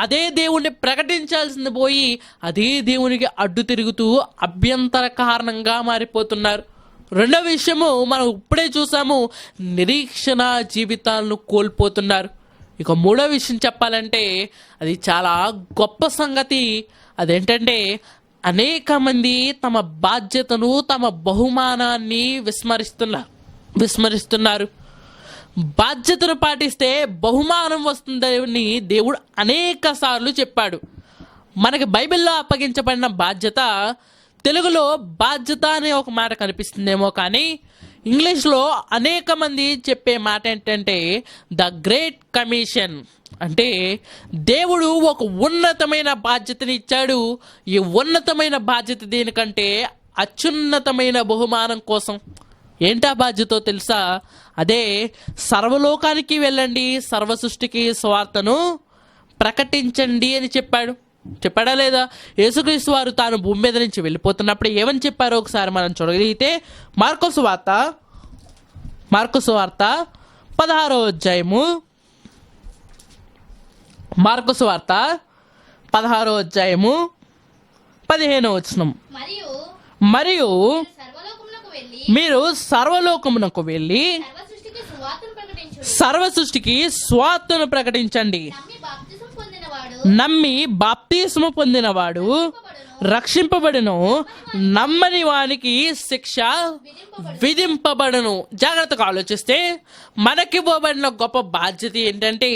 అదే దేవుణ్ణి ప్రకటించాల్సింది పోయి, అదే దేవునికి అడ్డు తిరుగుతూ అభ్యంతర కారణంగా మారిపోతున్నారు. రెండో విషయము మనం ఇప్పుడే చూసాము, నిరీక్షణ జీవితాలను కోల్పోతున్నారు. ఇక మూడో విషయం చెప్పాలంటే అది చాలా గొప్ప సంగతి. అదేంటంటే అనేక మంది తమ బాధ్యతను, తమ బహుమానాన్ని విస్మరిస్తున్నారు. బాధ్యతను పాటిస్తే బహుమానం వస్తుందని దేవుడు అనేక సార్లు చెప్పాడు. మనకి బైబిల్లో అప్పగించబడిన బాధ్యత, తెలుగులో బాధ్యత అనే ఒక మాట కనిపిస్తుందేమో కానీ ఇంగ్లీష్లో అనేక మంది చెప్పే మాట ఏంటంటే ద గ్రేట్ కమిషన్. అంటే దేవుడు ఒక ఉన్నతమైన బాధ్యతని ఇచ్చాడు. ఈ ఉన్నతమైన బాధ్యత దేనికంటే అత్యున్నతమైన బహుమానం కోసం. ఏంటా బాధ్యతో తెలుసా? అదే సర్వలోకానికి వెళ్ళండి, సర్వ సృష్టికి స్వార్థను ప్రకటించండి అని చెప్పాడా లేదా? యేసుక్రీస్తు వారు తాను భూమి మీద నుంచి వెళ్ళిపోతున్నప్పుడు ఏమని చెప్పారో ఒకసారి మనం చూడగలిగితే మార్కు సువార్త 16వ అధ్యాయము, మార్కు సువార్త 16వ అధ్యాయము 15వ వచనం. మరియు మీరు సర్వలోకమునకు వెళ్ళి సర్వ సృష్టికి సువార్తను ప్రకటించండి. నమ్మి బాప్తిస్మ పొందినవాడు రక్షింపబడును, నమ్మని వానికి శిక్ష విధింపబడును. జాగ్రత్తగా ఆలోచిస్తే మనకి ఇవ్వబడిన గొప్ప బాధ్యత ఏంటంటే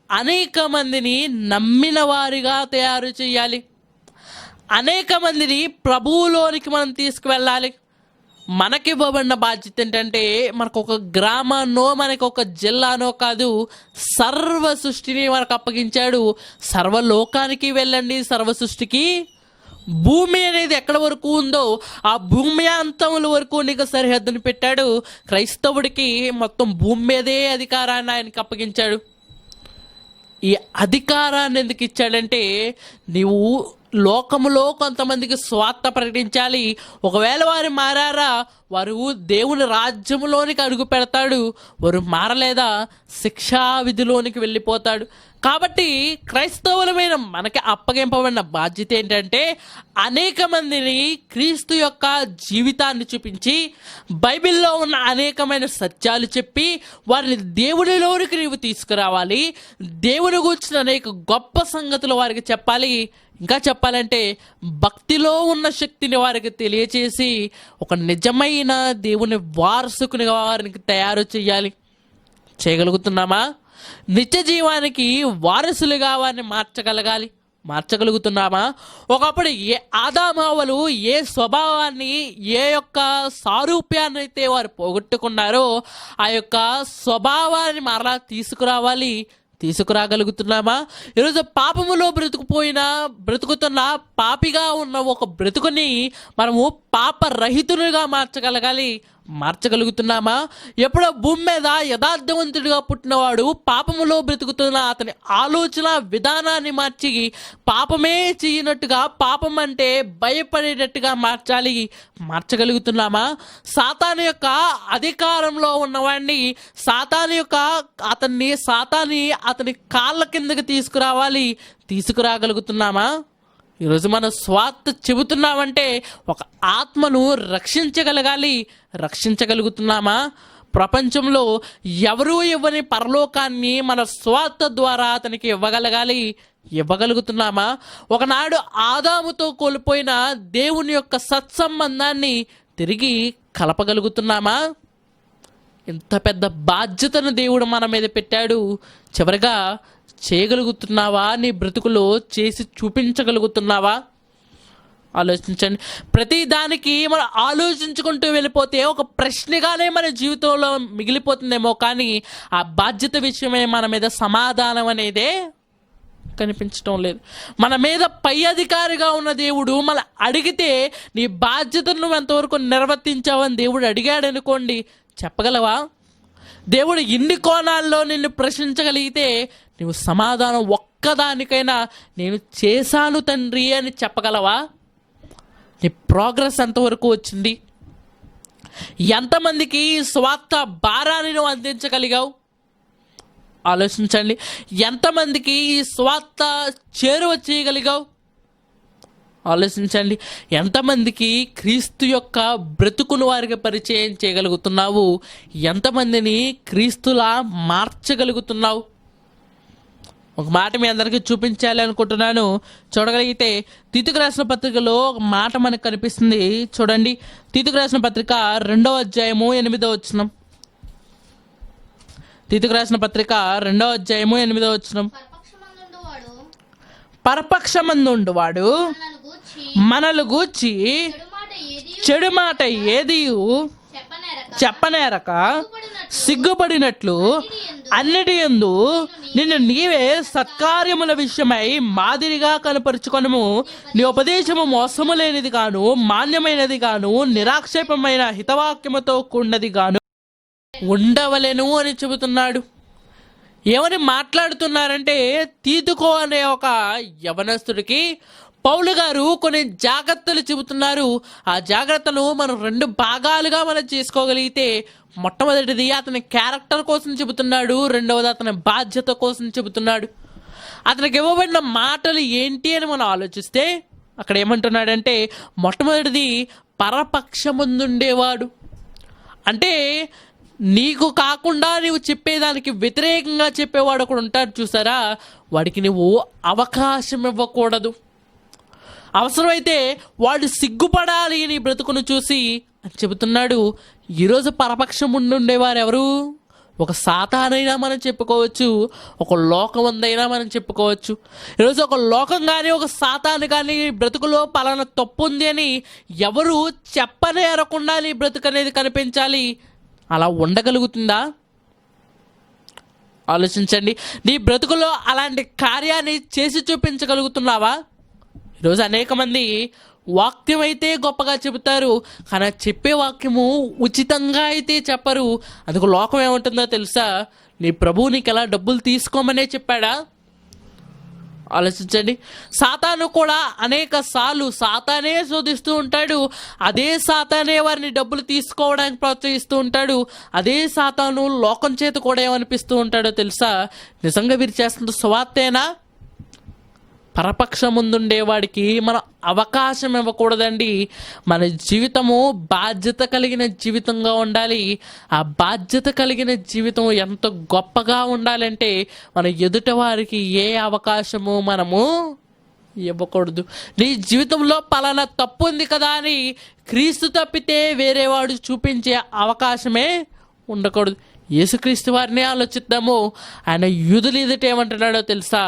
అనేక మందిని నమ్మిన వారిగా తయారు చేయాలి, అనేక మందిని ప్రభువులోనికి మనం తీసుకువెళ్ళాలి. మనకి ఇవ్వబడిన బాధ్యత ఏంటంటే మనకు ఒక గ్రామాన్నో, మనకు ఒక జిల్లానో కాదు, సర్వ సృష్టిని మనకు అప్పగించాడు. సర్వలోకానికి వెళ్ళండి, సర్వ సృష్టికి. భూమి అనేది ఎక్కడ వరకు ఉందో ఆ భూమి అంతముల వరకు నీకు సరిహద్దుని పెట్టాడు. క్రైస్తవుడికి మొత్తం భూమి మీదే అధికారాన్ని ఆయనకి అప్పగించాడు. ఈ అధికారాన్ని ఎందుకు ఇచ్చాడంటే నీవు లోకములో కొంతమందికి స్వార్థ ప్రకటించాలి. ఒకవేళ వారు మారారా, వారు దేవుని రాజ్యములోనికి అడుగు పెడతాడు. వారు మారలేదా శిక్షా విధిలోనికి వెళ్ళిపోతాడు. కాబట్టి క్రైస్తవులమైన మనకి అప్పగింపబడిన బాధ్యత ఏంటంటే అనేక మందిని క్రీస్తు యొక్క జీవితాన్ని చూపించి, బైబిల్లో ఉన్న అనేకమైన సత్యాలు చెప్పి వారిని దేవునిలోనికి నీవు తీసుకురావాలి. దేవుని గురించిన అనేక గొప్ప సంగతులు వారికి చెప్పాలి. ఇంకా చెప్పాలంటే భక్తిలో ఉన్న శక్తిని వారికి తెలియచేసి ఒక నిజమైన దేవుని వారసుకుని వారికి తయారు చేయాలి. చేయగలుగుతున్నామా? నిత్య జీవానికి వారసులుగా వారిని మార్చగలుగుతున్నామా? ఒకప్పుడు ఆదామావలు ఏ స్వభావాన్ని, ఏ యొక్క సారూప్యాన్ని అయితే వారు పోగొట్టుకున్నారో ఆ యొక్క స్వభావాన్ని మరలా తీసుకురాగలుగుతున్నామా? ఈరోజు పాపములో బ్రతుకుతున్న పాపిగా ఉన్న ఒక బ్రతుకుని మనము పాపరహితునిగా మార్చగలుగుతున్నామా? ఎప్పుడో భూమి మీద యథార్థవంతుడిగా పుట్టినవాడు పాపములో బ్రతుకుతున్న అతని ఆలోచన విధానాన్ని మార్చి పాపమే చేయనట్టుగా, పాపం అంటే భయపడేటట్టుగా మార్చగలుగుతున్నామా? సాతాను యొక్క అధికారంలో ఉన్నవాడిని సాతాని అతని కాళ్ళ కిందకి తీసుకురాగలుగుతున్నామా? ఈరోజు మనం స్వార్థ చెబుతున్నామంటే ఒక ఆత్మను రక్షించగలుగుతున్నామా? ప్రపంచంలో ఎవరూ ఇవ్వని పరలోకాన్ని మన స్వార్థ ద్వారా అతనికి ఇవ్వగలుగుతున్నామా? ఒకనాడు ఆదాముతో కోల్పోయిన దేవుని యొక్క సత్సంబంధాన్ని తిరిగి కలపగలుగుతున్నామా? ఇంత పెద్ద బాధ్యతను దేవుడు మన మీద పెట్టాడు. చివరిగా చేయగలుగుతున్నావా? నీ బ్రతుకులో చేసి చూపించగలుగుతున్నావా? ఆలోచించండి. ప్రతి దానికి మనం ఆలోచించుకుంటూ వెళ్ళిపోతే ఒక ప్రశ్నగానే మన జీవితంలో మిగిలిపోతుందేమో, కానీ ఆ బాధ్యత విషయమే మన మీద సమాధానం అనేదే కనిపించడం లేదు. మన మీద పై అధికారిగా ఉన్న దేవుడు మన అడిగితే నీ బాధ్యతను నువ్వు ఎంతవరకు నిర్వర్తించావని దేవుడు అడిగాడు అనుకోండి, చెప్పగలవా? దేవుడు ఇన్ని కోణాల్లో నిన్ను ప్రశ్నించగలిగితే నువ్వు సమాధానం ఒక్కదానికైనా నేను చేశాను తండ్రి అని చెప్పగలవా? నీ ప్రోగ్రెస్ ఎంతవరకు వచ్చింది? ఎంతమందికి స్వార్థ భారాన్ని నువ్వు అందించగలిగావు? ఆలోచించండి. ఎంతమందికి ఈ స్వార్థ చేరువ చేయగలిగావు? ఆలోచించండి. ఎంతమందికి క్రీస్తు యొక్క బ్రతుకును వారికి పరిచయం చేయగలుగుతున్నావు? ఎంతమందిని క్రీస్తులా మార్చగలుగుతున్నావు? ఒక మాట మీ అందరికీ చూపించాలి అనుకుంటున్నాను. చూడగలిగితే తీతుకు రాసిన పత్రికలో ఒక మాట మనకు కనిపిస్తుంది. చూడండి, తీతుకు రాసిన పత్రిక 2వ అధ్యాయము 8వ వచనం. తీతుకు రాసిన పత్రిక 2వ అధ్యాయము 8వ వచనం. పరపక్షమందుండువాడు మనలు గూర్చి చెడు మాట ఏది చెప్పనేరక సిగ్గుపడినట్లు అన్నిటి యందు నిన్ను నీవే సత్కార్యముల విషయమై మాదిరిగా కనపరుచుకొనుము. నీ ఉపదేశము మోసము లేనిది గాను, మాన్యమైనది గాను, నిరాక్షేపమైన హితవాక్యముతో కూడినది గాను ఉండవలెను అని చెబుతున్నాడు. ఏమని మాట్లాడుతున్నారంటే, తీతుకో అనే ఒక యవనస్తుడికి పౌలు గారు కొన్ని జాగ్రత్తలు చెబుతున్నారు. ఆ జాగ్రత్తలు మనం 2 భాగాలుగా మనం చేసుకోగలిగితే, మొట్టమొదటిది అతని క్యారెక్టర్ కోసం చెబుతున్నాడు, రెండవది అతని బాధ్యత కోసం చెబుతున్నాడు. అతనికి ఇవ్వబడిన మాటలు ఏంటి అని మనం ఆలోచిస్తే అక్కడ ఏమంటున్నాడంటే, మొట్టమొదటిది పరపక్షముందుండేవాడు. అంటే నీకు కాకుండా నీవు చెప్పేదానికి వ్యతిరేకంగా చెప్పేవాడు ఒకడు ఉంటాడు చూసారా, వాడికి నువ్వు అవకాశం ఇవ్వకూడదు. అవసరమైతే వాడు సిగ్గుపడాలి నీ బ్రతుకును చూసి అని చెబుతున్నాడు. ఈరోజు పరపక్షం ఉండేవారు ఎవరు? ఒక సాతానైనా మనం చెప్పుకోవచ్చు, ఒక లోకమందైనా మనం చెప్పుకోవచ్చు. ఈరోజు ఒక లోకం కానీ ఒక సాతాను కానీ బ్రతుకులో పలానా తప్పు ఉంది అని ఎవరు చెప్పనేరకుండా నీ బ్రతుకు అనేది కనిపించాలి. అలా ఉండగలుగుతుందా? ఆలోచించండి. నీ బ్రతుకులో అలాంటి కార్యాన్ని చేసి చూపించగలుగుతున్నావా? ఈరోజు అనేక మంది వాక్యం అయితే గొప్పగా చెబుతారు, కానీ చెప్పే వాక్యము ఉచితంగా అయితే చెప్పరు. అందుకు లోకం ఏమంటుందో తెలుసా? నీ ప్రభువు నీకు ఎలా డబ్బులు తీసుకోమనే చెప్పాడా? ఆలోచించండి. సాతాను కూడా అనేక సార్లు సాతానే శోధిస్తూ ఉంటాడు. అదే సాతానే వారిని డబ్బులు తీసుకోవడానికి ప్రోత్సహిస్తూ ఉంటాడు. అదే సాతాను లోకం చేత కూడా ఏమనిపిస్తూ ఉంటాడో తెలుసా? నిజంగా వీరు చేస్తున్న స్వార్థేనా? పరపక్షం ముందుండేవాడికి మనం అవకాశం ఇవ్వకూడదండి. మన జీవితము బాధ్యత కలిగిన జీవితంగా ఉండాలి. ఆ బాధ్యత కలిగిన జీవితం ఎంత గొప్పగా ఉండాలంటే మన ఎదుట వారికి ఏ అవకాశము మనము ఇవ్వకూడదు. నీ జీవితంలో పలానా తప్పు ఉంది కదా అని క్రీస్తు తప్పితే వేరేవాడు చూపించే అవకాశమే ఉండకూడదు. యేసుక్రీస్తు వారిని ఆలోచిద్దాము. ఆయన యూదులు ఎదుట ఏమంటున్నాడో తెలుసా?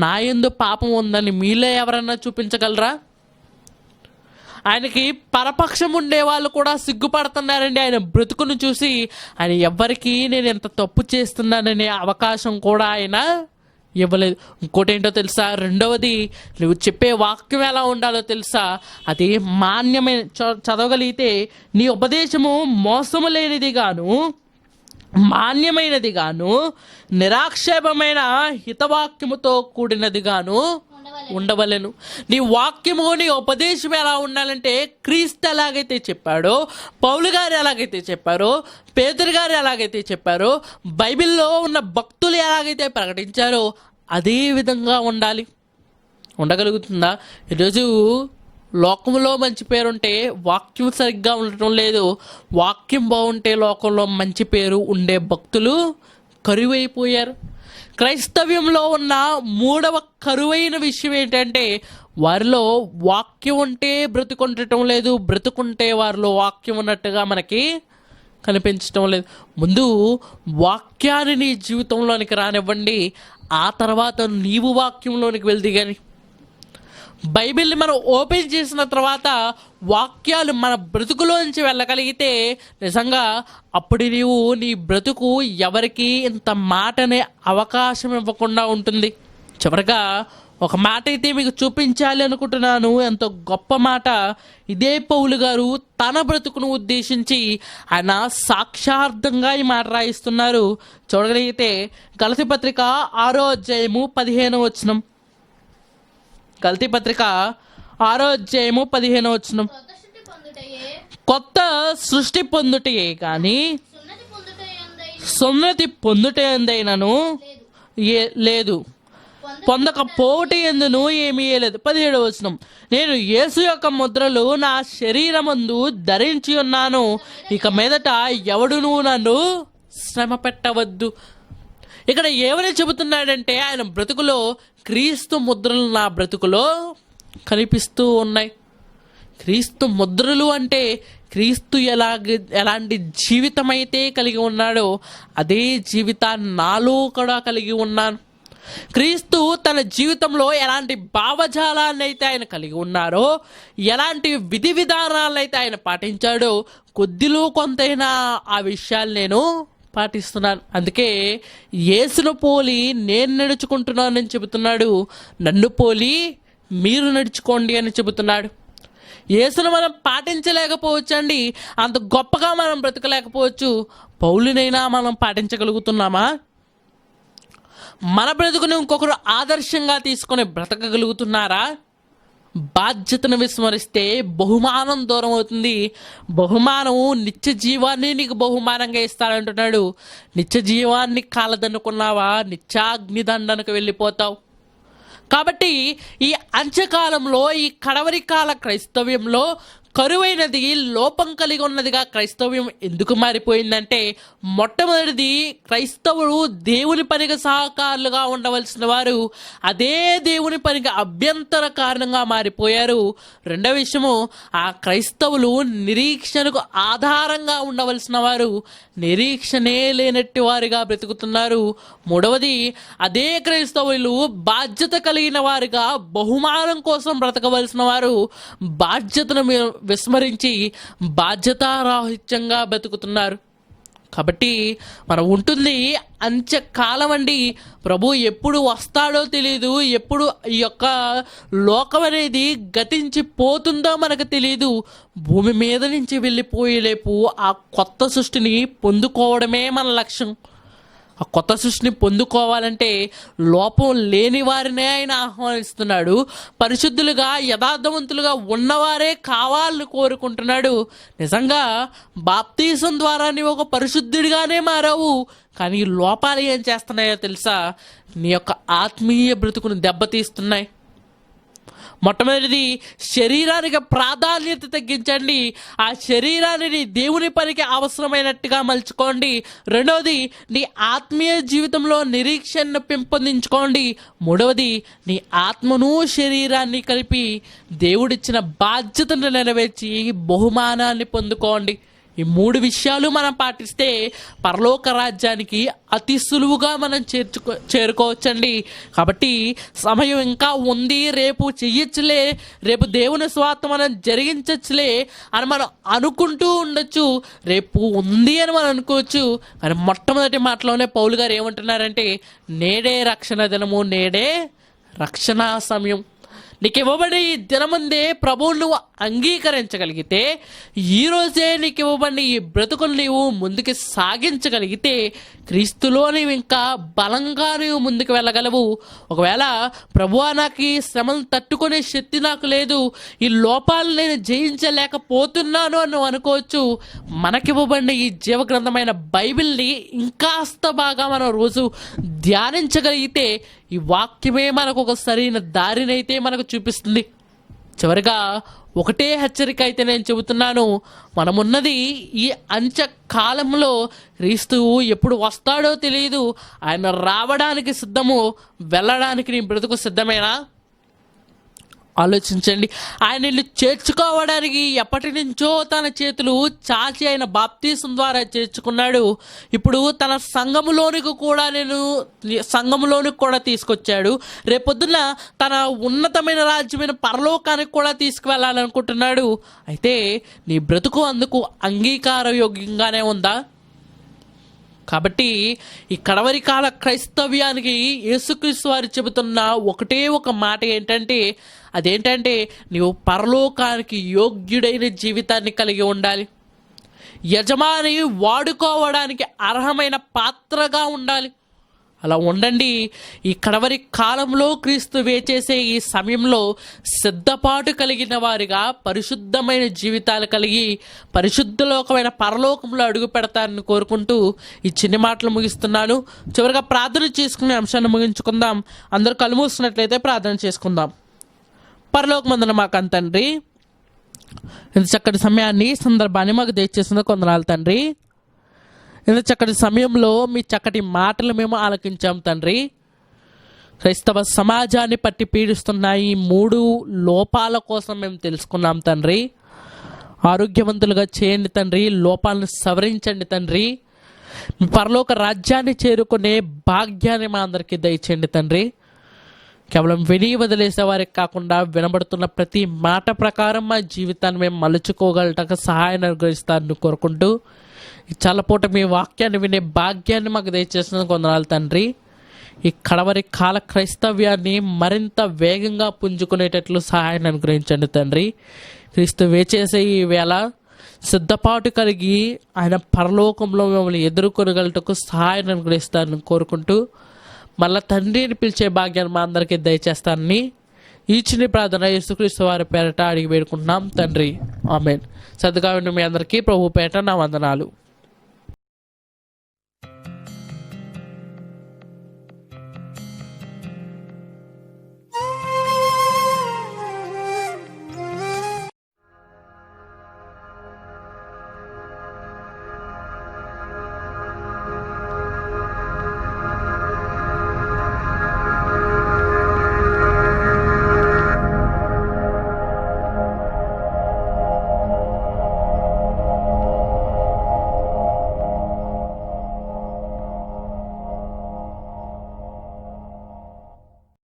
నా యందు పాపం ఉందని మీలో ఎవరన్నా చూపించగలరా? ఆయనకి పరపక్షం ఉండే వాళ్ళు కూడా సిగ్గుపడుతున్నారండి ఆయన బ్రతుకును చూసి. ఆయన ఎవ్వరికి నేను ఎంత తప్పు చేస్తున్నాననే అవకాశం కూడా ఆయన ఇవ్వలేదు. ఇంకోటి ఏంటో తెలుసా? రెండవది, నువ్వు చెప్పే వాక్యం ఎలా ఉండాలో తెలుసా? అది మాన్యమైన చదవగలిగితే నీ ఉపదేశము మోసము లేనిది గాను, మాన్యమైనది గాను, నిరాక్షేపమైన హితవాక్యముతో కూడినది గాను ఉండవలెను. నీ వాక్యము నీ ఉపదేశం ఎలా ఉండాలంటే, క్రీస్తు ఎలాగైతే చెప్పాడో, పౌలు గారు ఎలాగైతే చెప్పారో, పేతురు గారు ఎలాగైతే చెప్పారో, బైబిల్లో ఉన్న భక్తులు ఎలాగైతే ప్రకటించారో అదే విధంగా ఉండాలి. ఉండగలుగుతుందా? ఈరోజు లోకంలో మంచి పేరుంటే వాక్యం సరిగ్గా ఉండటం లేదు. వాక్యం బాగుంటే లోకంలో మంచి పేరు ఉండే భక్తులు కరువైపోయారు. క్రైస్తవ్యంలో ఉన్న 3వ కరువైన విషయం ఏంటంటే, వారిలో వాక్యం ఉంటే బ్రతుకుండటం లేదు, బ్రతుకుంటే వారిలో వాక్యం ఉన్నట్టుగా మనకి కనిపించటం లేదు. ముందు వాక్యాన్ని నీ జీవితంలోనికి రానివ్వండి. ఆ తర్వాత నీవు వాక్యంలోనికి వెళ్తే కానీ బైబిల్ని మనం ఓపెన్ చేసిన తర్వాత వాక్యాలు మన బ్రతుకులోంచి వెళ్ళగలిగితే నిజంగా అప్పుడు నీవు నీ బ్రతుకు ఎవరికి ఇంత మాటనే అవకాశం ఇవ్వకుండా ఉంటుంది. చివరగా ఒక మాట అయితే మీకు చూపించాలి అనుకుంటున్నాను. ఎంతో గొప్ప మాట. ఇదే పౌలు గారు తన బ్రతుకును ఉద్దేశించి ఆయన సాక్షార్థంగా ఈ మాట రాయిస్తున్నారు. చూడగలిగితే గలతీ పత్రిక 6వ అధ్యాయము 15వ వచనం. గలతీ పత్రిక 6వ అధ్యాయము 15వ వచనం. కొత్త సృష్టి పొందుటయే కానీ సున్నతి పొందుట ఎందైనను లేదు, పొందకపోవటి ఎందును ఏమీ లేదు. 17వ వచనం. నేను యేసు యొక్క ముద్రలు నా శరీరమందు ధరించి ఉన్నాను, ఇక మీదట ఎవడును నన్ను శ్రమ పెట్టవద్దు. ఇక్కడ ఏమని చెబుతున్నాడంటే ఆయన బ్రతుకులో క్రీస్తు ముద్రలు నా బ్రతుకులో కనిపిస్తూ ఉన్నాయి. క్రీస్తు ముద్రలు అంటే క్రీస్తు ఎలాంటి జీవితం అయితే కలిగి ఉన్నాడో అదే జీవితాన్ని నాలో కూడా కలిగి ఉన్నాను. క్రీస్తు తన జీవితంలో ఎలాంటి భావజాలాన్ని అయితే ఆయన కలిగి ఉన్నారో, ఎలాంటి విధి విధానాలను అయితే ఆయన పాటించాడో కొద్దిలో కొంతైనా ఆ విషయాలు నేను పాటిస్తున్నాను. అందుకే యేసును పోలి నేను నడుచుకుంటున్నానని చెబుతున్నాడు, నన్ను పోలి మీరు నడుచుకోండి అని చెబుతున్నాడు. యేసును మనం పాటించలేకపోవచ్చు అండి, అంత గొప్పగా మనం బ్రతకలేకపోవచ్చు. పౌలునైనా మనం పాటించగలుగుతున్నామా? మన బ్రతుకుని ఇంకొకరు ఆదర్శంగా తీసుకొని బ్రతకగలుగుతున్నారా? బాధ్యతను విస్మరిస్తే బహుమానం దూరం అవుతుంది. బహుమానం నిత్య జీవాన్ని నీకు బహుమానంగా ఇస్తాడంటున్నాడు. నిత్య జీవాన్ని కాలదన్నుకున్నావా నిత్యాగ్నిదండనకు వెళ్ళిపోతావు. కాబట్టి ఈ అంత్యకాలంలో, ఈ కడవరి కాల క్రైస్తవ్యంలో కరువైనది, లోపం కలిగి ఉన్నదిగా క్రైస్తవ్యం ఎందుకు మారిపోయిందంటే, మొట్టమొదటిది క్రైస్తవులు దేవుని పనికి సహకారులుగా ఉండవలసిన వారు అదే దేవుని పనికి అభ్యంతర కారణంగా మారిపోయారు. రెండవ విషయము, ఆ క్రైస్తవులు నిరీక్షణకు ఆధారంగా ఉండవలసిన వారు నిరీక్షణే లేనట్టి వారిగా బ్రతుకుతున్నారు. మూడవది, అదే క్రైస్తవులు బాధ్యత కలిగిన వారిగా బహుమానం కోసం బ్రతకవలసిన వారు బాధ్యతను విస్మరించి బాధ్యతారాహిత్యంగా బ్రతుకుతున్నారు. కాబట్టి మనం ఉంటుంది అంత్యకాలం అండి. ప్రభు ఎప్పుడు వస్తాడో తెలియదు, ఎప్పుడు ఈ యొక్క లోకం అనేది గతించి పోతుందో మనకు తెలియదు. భూమి మీద నుంచి వెళ్ళిపోయేలేపు ఆ కొత్త సృష్టిని పొందుకోవడమే మన లక్ష్యం. ఆ కొత్త సృష్టిని పొందుకోవాలంటే లోపం లేని వారినే ఆయన ఆహ్వానిస్తున్నాడు. పరిశుద్ధులుగా యథార్థవంతులుగా ఉన్నవారే కావాలని కోరుకుంటున్నాడు. నిజంగా బాప్తీసం ద్వారా నీవు ఒక పరిశుద్ధుడిగానే మారావు, కానీ లోపాలు ఏం చేస్తున్నాయో తెలుసా? నీ యొక్క ఆత్మీయ బ్రతుకును దెబ్బతీస్తున్నాయి. మొట్టమొదటిది, శరీరానికి ప్రాధాన్యత తగ్గించండి. ఆ శరీరాన్ని దేవుని పనికి అవసరమైనట్టుగా మలుచుకోండి. రెండవది, నీ ఆత్మీయ జీవితంలో నిరీక్షణను పెంపొందించుకోండి. మూడవది, నీ ఆత్మను శరీరాన్ని కలిపి దేవుడిచ్చిన బాధ్యతను నెరవేర్చి బహుమానాన్ని పొందుకోండి. ఈ మూడు విషయాలు మనం పాటిస్తే పరలోక రాజ్యానికి అతి సులువుగా మనం చేరుకోవచ్చండి. కాబట్టి సమయం ఇంకా ఉంది, రేపు చెయ్యొచ్చులే, రేపు దేవుని స్వార్థం మనం జరిగించచ్చులే అని మనం అనుకుంటూ ఉండొచ్చు. రేపు ఉంది అని మనం అనుకోవచ్చు. కానీ మొట్టమొదటి మాటలోనే పౌలు గారు ఏమంటున్నారంటే, నేడే రక్షణ దినము, నేడే రక్షణ సమయం. నీకు ఇవ్వబడి ఈ దినముందే ప్రభువు నువ్వు అంగీకరించగలిగితే, ఈరోజే నీకు ఇవ్వబడి ఈ బ్రతుకును నీవు ముందుకు సాగించగలిగితే క్రీస్తులో నీవు ఇంకా బలంగా నీవు ముందుకు వెళ్ళగలవు. ఒకవేళ ప్రభువా నాకు ఈ శ్రమను తట్టుకునే శక్తి నాకు లేదు, ఈ లోపాలు నేను జయించలేకపోతున్నాను అని నువ్వు అనుకోవచ్చు. మనకివ్వబడిన ఈ జీవగ్రంథమైన బైబిల్ని ఇంకాస్త బాగా మనం రోజు ధ్యానించగలిగితే ఈ వాక్యమే మనకు ఒక సరైన దారినైతే మనకు చూపిస్తుంది. చివరిగా ఒకటే హెచ్చరిక అయితే నేను చెబుతున్నాను, మనమున్నది ఈ అంత్య కాలంలో. క్రీస్తు ఎప్పుడు వస్తాడో తెలియదు. ఆయన రావడానికి సిద్ధము, వెళ్ళడానికి నీ బ్రతుకు సిద్ధమేనా? ఆలోచించండి. ఆయన నిన్ను చేర్చుకోవడానికి ఎప్పటి నుంచో తన చేతులు చాచి ఆయన బాప్తీసం ద్వారా చేర్చుకున్నాడు. ఇప్పుడు తన సంఘములోనికి కూడా తీసుకొచ్చాడు. రేపొద్దున తన ఉన్నతమైన రాజ్యమైన పరలోకానికి కూడా తీసుకువెళ్ళాలనుకుంటున్నాడు. అయితే నీ బ్రతుకు అందుకు అంగీకారయోగ్యంగానే ఉందా? కాబట్టి ఈ కడవరి కాల క్రైస్తవ్యానికి యేసుక్రీస్తు వారు చెబుతున్న ఒకటే ఒక మాట ఏంటంటే, అదేంటంటే నీవు పరలోకానికి యోగ్యుడైన జీవితాన్ని కలిగి ఉండాలి. యజమాని వాడుకోవడానికి అర్హమైన పాత్రగా ఉండాలి. అలా ఉండండి. ఈ కడవరి కాలంలో క్రీస్తు వేచేసే ఈ సమయంలో సిద్ధపాటు కలిగిన వారిగా పరిశుద్ధమైన జీవితాలు కలిగి పరిశుద్ధలోకమైన పరలోకంలో అడుగు పెడతారని కోరుకుంటూ ఈ చిన్ని మాటలు ముగిస్తున్నాను. చివరిగా ప్రార్థన చేసుకునే అంశాన్ని ముగించుకుందాం. అందరూ కళ్ళు మూసినట్లయితే ప్రార్థన చేసుకుందాం. పరలోకమందున మా తండ్రి, ఇంత చక్కటి సమయాన్ని సందర్భాన్ని మాకు దయచేసిన కొందనాలు తండ్రి. ఇంత చక్కటి సమయంలో మీ చక్కటి మాటలు మేము ఆలకించాం తండ్రి. క్రైస్తవ సమాజాన్ని పట్టి పీడిస్తున్న ఈ 3 లోపాల కోసం మేము తెలుసుకున్నాం తండ్రి. ఆరోగ్యవంతులుగా చేయండి తండ్రి, లోపాలను సవరించండి తండ్రి. మీ పరలోక రాజ్యాన్ని చేరుకునే భాగ్యాన్ని మా అందరికీ దయచేయండి తండ్రి. కేవలం విని వదిలేసే వారికి కాకుండా వినబడుతున్న ప్రతి మాట ప్రకారం మా జీవితాన్ని మేము మలుచుకోగలటకు సహాయాన్ని అనుగ్రహిస్తారని కోరుకుంటూ చల్లపూట మీ వాక్యాన్ని వినే భాగ్యాన్ని మాకు దయచేసిన కొందనాలు తండ్రి. ఈ కడవరి కాల క్రైస్తవ్యాన్ని మరింత వేగంగా పుంజుకునేటట్లు సహాయాన్ని అనుగ్రహించండి తండ్రి. క్రీస్తు వేచేసే ఈ వేళ సిద్ధపాటు కలిగి ఆయన పరలోకంలో మిమ్మల్ని ఎదుర్కొనగలటకు సహాయాన్ని అనుగ్రహిస్తారని కోరుకుంటూ మళ్ళా తండ్రిని పిలిచే భాగ్యాన్ని మా అందరికీ దయచేస్తానని ఈ చిన్న ప్రార్థన యేసుక్రీస్తు వారి పేరట అడిగి వేడుకుంటున్నాం తండ్రి. ఆమేన్. సద్దుగా ఉన్న మీ అందరికీ ప్రభు పేరట నా వందనాలు.